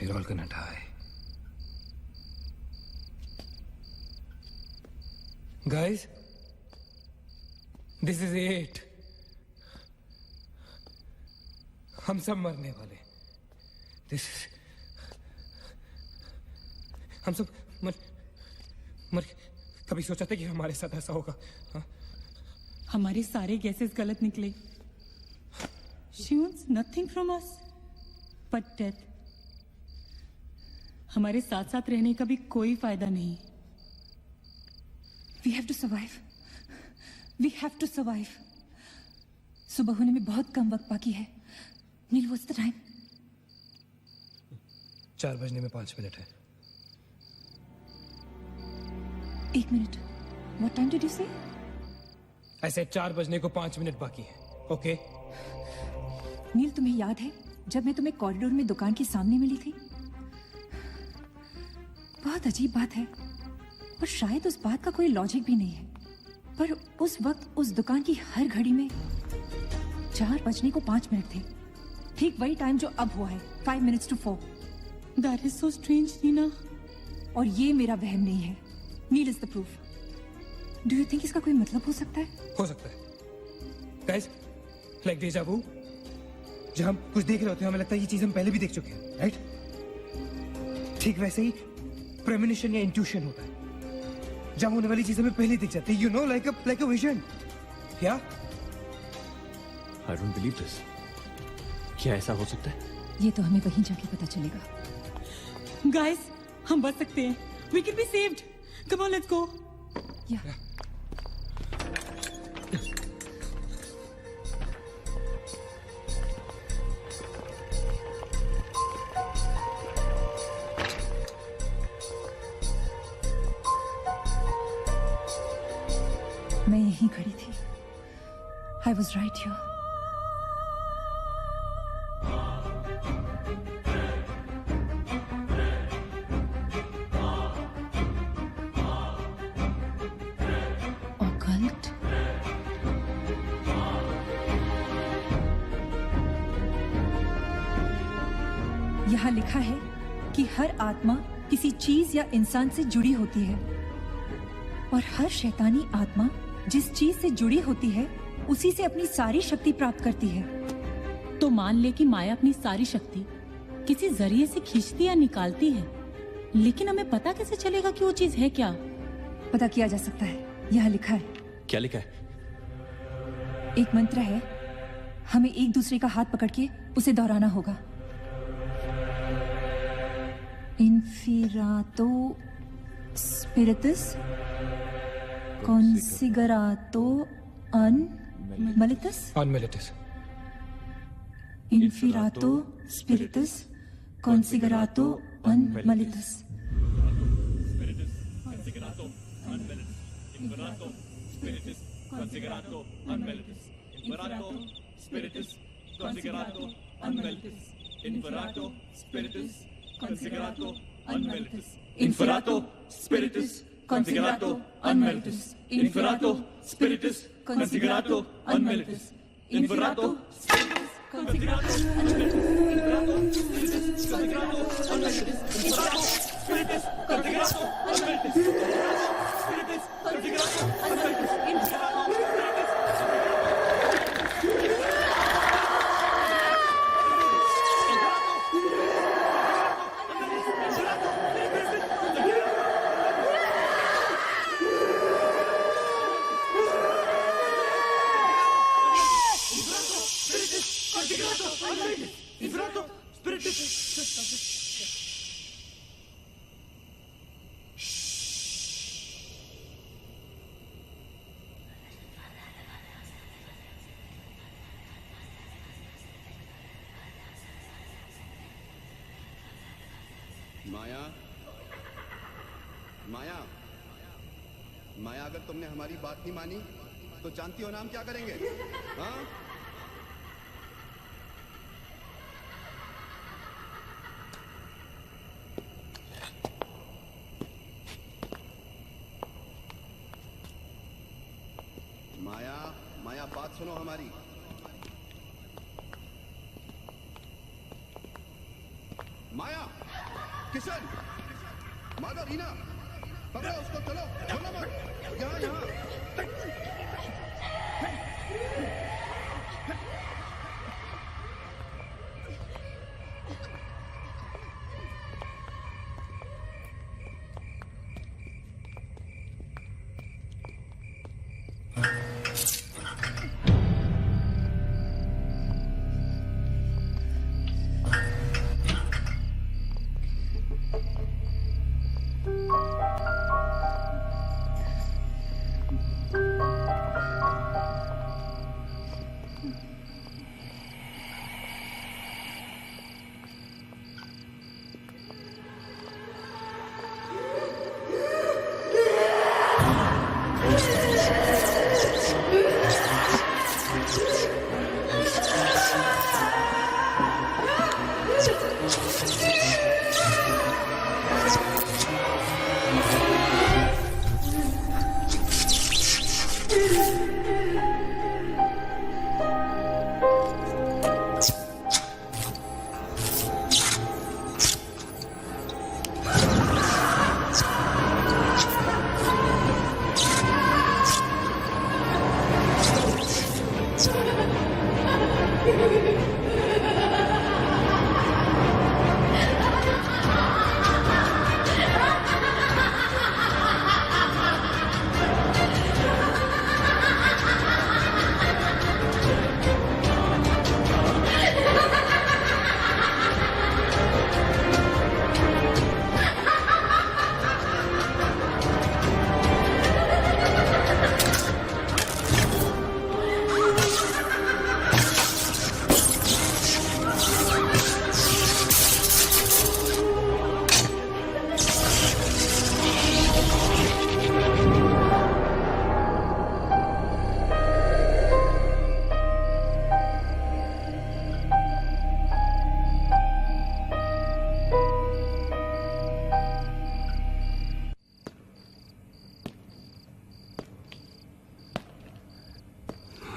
E: We're all gonna die. Guys, this is it. हम सब मरने वाले. This is. हम सब मर कभी सोचा था कि हमारे साथ ऐसा होगा? हाँ?
C: हमारे सारे गैसेस गलत निकले. She wants nothing from us but death. हमारे साथ साथ रहने का भी कोई फायदा नहीं.
M: We have to survive. We have to survive. सुबह होने में बहुत कम वक्त बाकी है. नील, what's the time?
E: 4 बजने में 5 मिनट है.
M: 1 minute. What time did you say?
E: ऐसे 4 बजने को 5 मिनट बाकी है. ओके?
M: नील, तुम्हें याद है जब मैं तुम्हें कॉरिडोर में दुकान के सामने मिली थी? बहुत अजीब बात है और शायद उस बात का कोई लॉजिक भी नहीं है, पर उस वक्त उस दुकान की हर घड़ी में 4 बजने को 5 मिनट थे. ठीक वही टाइम जो अब हुआ है, 5 minutes to 4.
C: That is so strange, Neena.
M: और ये मेरा वहम नहीं है. Neel is the proof. Do you think इसका कोई मतलब हो सकता है?
E: हो सकता है गाइस, लाइक डेजा वू। जब हम कुछ देख रहे होते हैं हमें लगता है ये चीज हम पहले भी देख चुके हैं, राइट? ठीक वैसे ही प्रेमोनिशन या इंट्यूशन होता है, जब होने वाली चीज हमें पहले दिख जाती है, you know, like a vision. क्या?
J: I don't believe this. क्या ऐसा हो सकता है?
M: ये तो हमें वहीं जाके पता चलेगा।
C: गाइस, हम बच सकते हैं। We can be saved. Come on, let's go.
M: या मैं यहीं खड़ी थी। I was right here. Occult, यहाँ लिखा है कि हर आत्मा किसी चीज या इंसान से जुड़ी होती है और हर शैतानी आत्मा जिस चीज से जुड़ी होती है उसी से अपनी सारी शक्ति प्राप्त करती है।
C: तो मान ले कि माया अपनी सारी शक्ति किसी जरिए से खींचती या निकालती है, लेकिन हमें पता कैसे चलेगा कि वो चीज है क्या?
M: पता किया जा सकता है, यहाँ लिखा है।
J: क्या लिखा है?
M: एक मंत्र है, हमें एक दूसरे का हाथ पकड़ के उसे दोहराना होगा। इन्फिरातो स्पिरिटस कॉन्सिगरातो अनमिलिटस। Inferato spiritus considerato unmalitus.
B: Inferato spiritus considerato unmalitus. Inferato spiritus considerato unmalitus. Inferato spiritus considerato unmalitus. Inferato spiritus considerato unmalitus. Inferato spiritus considerato unmalitus. Inferato spiritus considerato unmalitus. Inferato spiritus considerato unmalitus. Inferato spiritus considerato unmalitus. Spiritus considerato unmalitus. Inferato
L: माया, माया, माया, अगर तुमने हमारी बात नहीं मानी तो जानती हो ना हम क्या करेंगे? हाँ? माया, माया, बात सुनो हमारी। माया, किशन, माधव, रीना, पकड़ो उसको, चलो, छोड़ो मत, यहाँ यहाँ।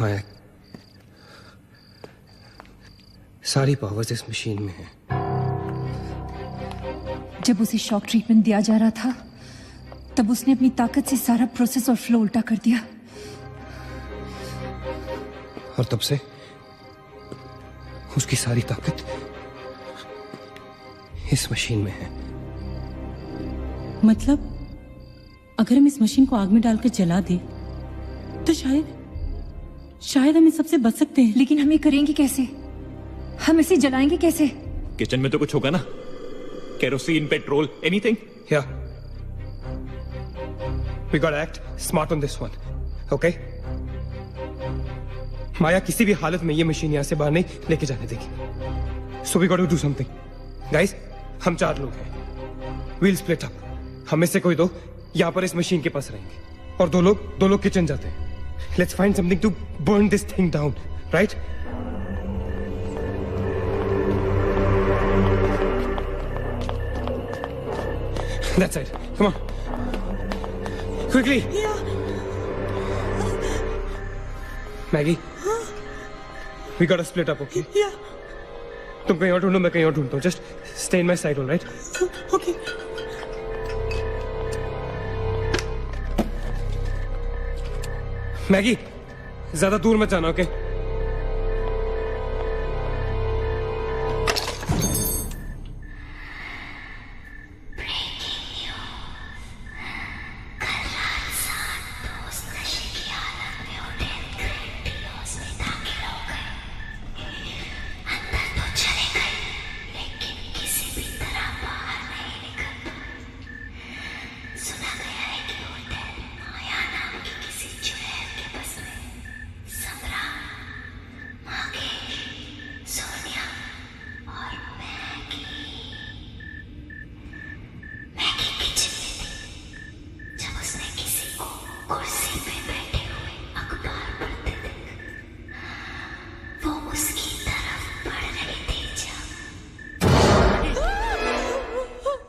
E: माया, सारी पावर्स इस मशीन में है।
M: जब उसे शॉक ट्रीटमेंट दिया जा रहा था तब उसने अपनी ताकत से सारा प्रोसेस और फ्लो उल्टा कर दिया,
E: और तब से उसकी सारी ताकत इस मशीन में है।
C: मतलब अगर हम इस मशीन को आग में डालकर जला दें तो शायद हम इस सबसे बच सकते हैं।
M: लेकिन हम ये करेंगे कैसे? हम इसे जलाएंगे कैसे?
J: किचन में तो कुछ होगा ना, kerosene, petrol, anything.
E: Yeah. We gotta act smart on this one. Okay? माया किसी भी हालत में ये मशीन यहां से बाहर नहीं लेके जाने देगी। So we gotta do something. Guys, हम 4 लोग हैं। We'll split up. हम में से कोई 2 यहां पर इस मशीन के पास रहेंगे और 2 लोग किचन जाते हैं। Let's find something to burn this thing down, right? That's it. Come on. Quickly.
D: Yeah.
E: Maggie. We gotta split up, okay?
D: Yeah.
E: तुम कहीं और ढूंढो, मैं कहीं और ढूंढता हूँ. Just stay in my side, all right?
D: Okay.
E: Maggie, ज्यादा दूर मत जाना, okay?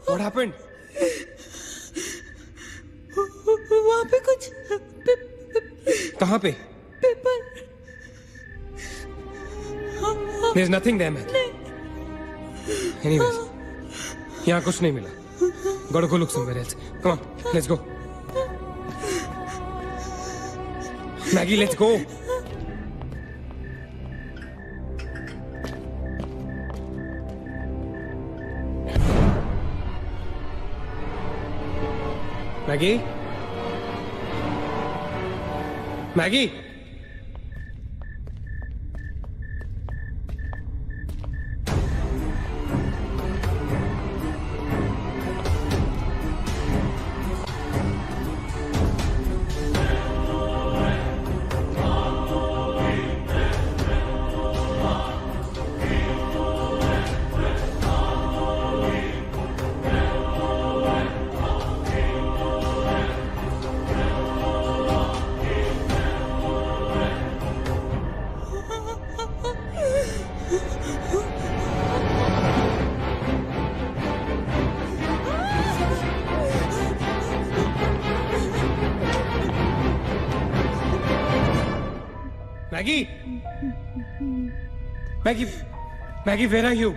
E: What happened?
D: वहाँ पे कुछ
E: कहाँ पे?
D: Paper.
E: There's nothing there, man. Anyways, यहाँ कुछ नहीं मिला. Gotta go look somewhere else. Come on, let's go. Maggie, let's go. Maggie? Maggie? Maggie? Maggie, where are you?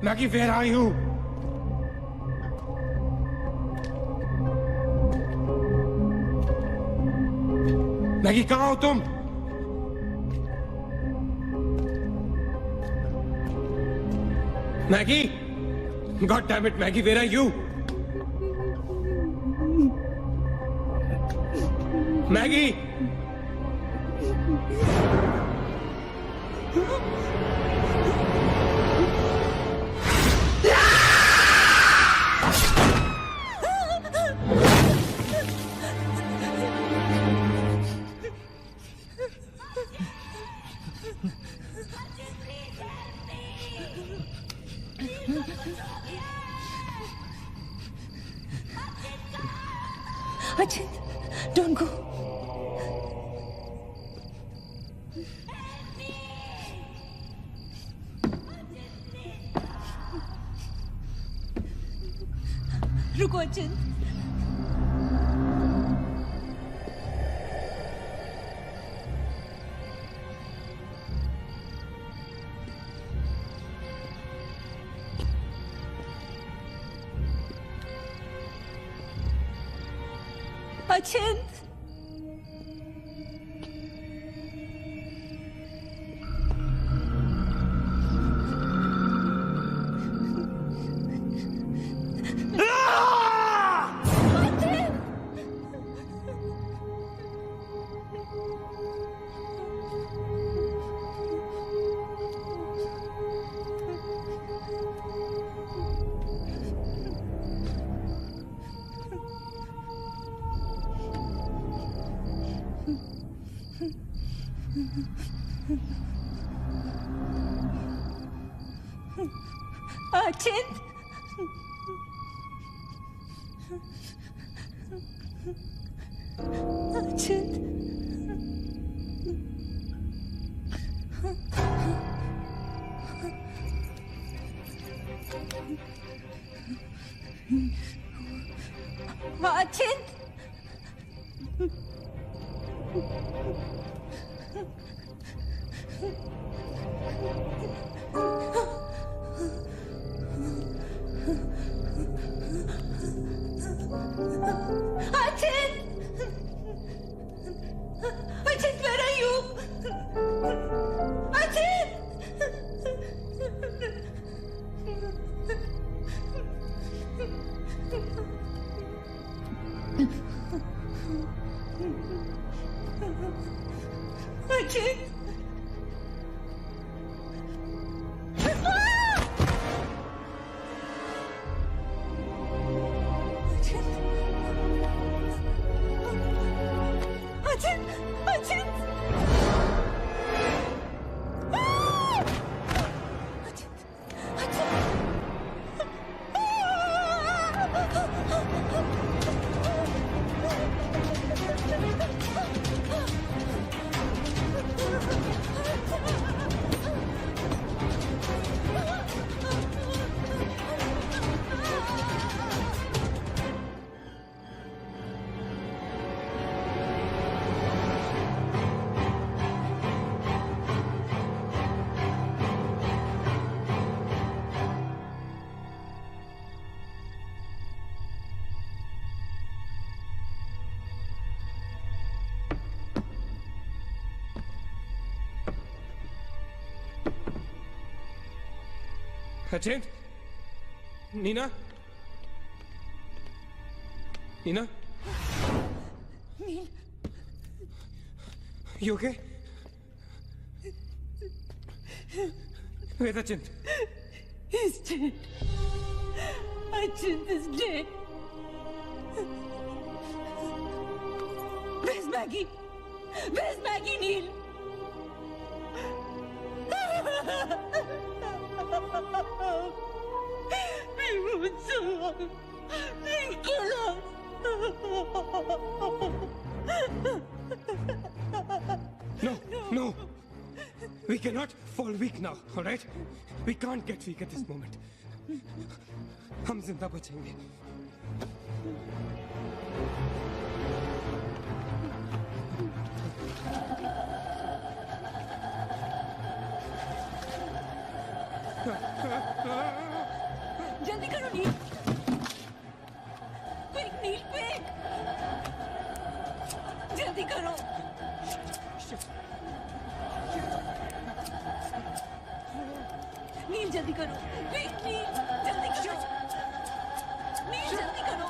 E: Maggie, where are you? Maggie, कहाँ हो तुम? Maggie? God damn it, Maggie, where are you? Maggie!
M: Ajit, don't go. रुको अचिंत।
D: अचिंत अचिंत अचिंत अचिंत Ajit, where are you? Ajit! Ajit! Ajit! Ajit!
E: अचिंत Neena Neena
D: Neil,
E: you okay? Where's Achint?
D: he's dead. Ajit is dead. Where's Maggie? Where's Maggie, Neil? We won't survive. They'll kill us.
E: No. We cannot fall weak now, all right? We can't get weak at this moment. हम जिंदा बचेंगे.
D: जल्दी करो नील. Quick, Neil, quick. जल्दी करो. नील जल्दी करो. Quick, Neil, जल्दी करो. नील जल्दी करो.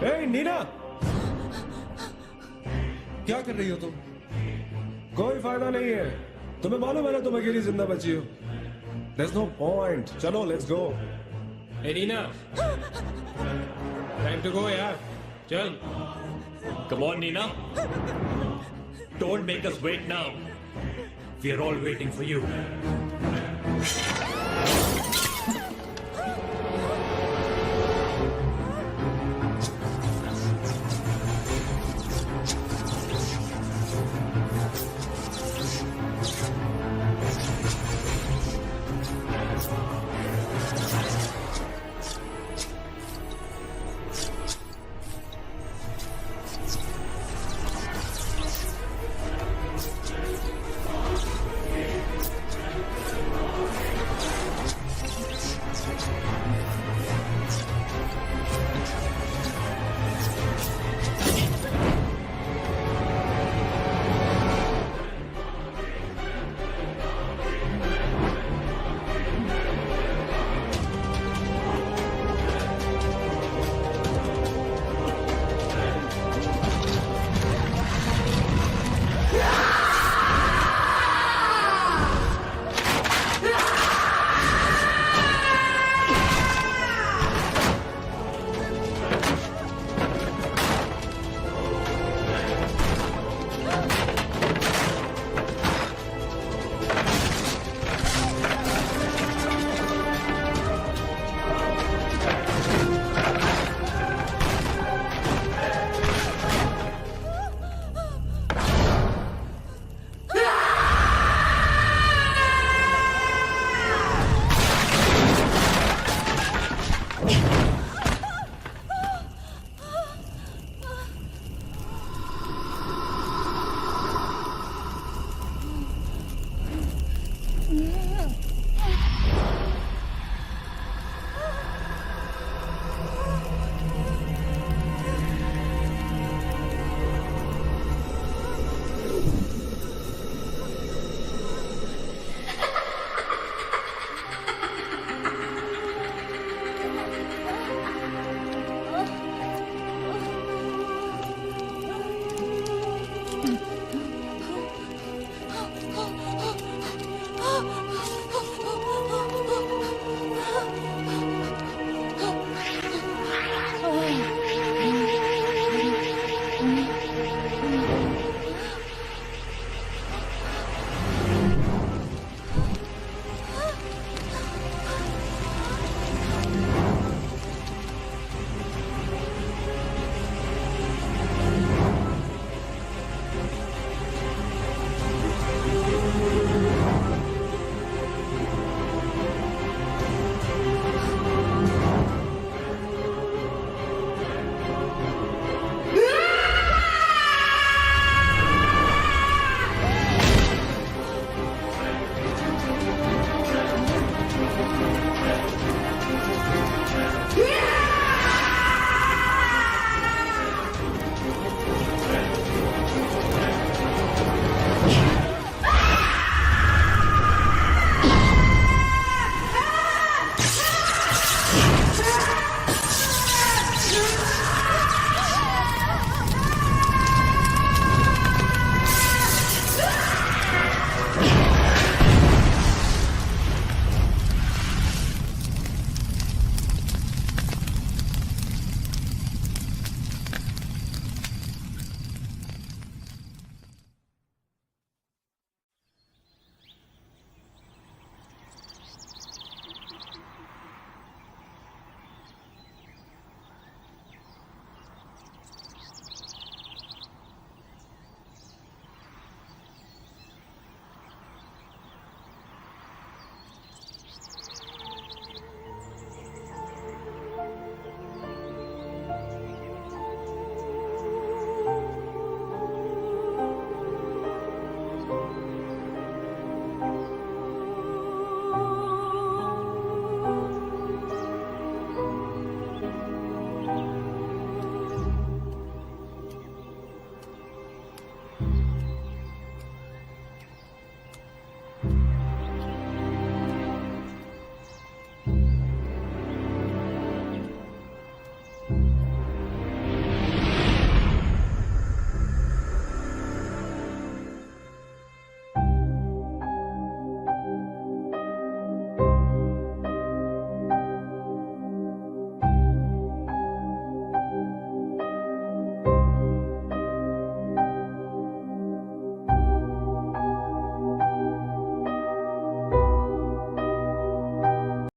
G: ए नीना, क्या कर रही हो तुम? कोई फायदा नहीं है, तुम्हें मालूम है ना तुम अकेली जिंदा बची हो। There's no point. चलो लेट्स गो।
E: ए नीना, टाइम टू गो यार, चल।
J: Come on, Nina. Don't make us wait now. We are all waiting for you.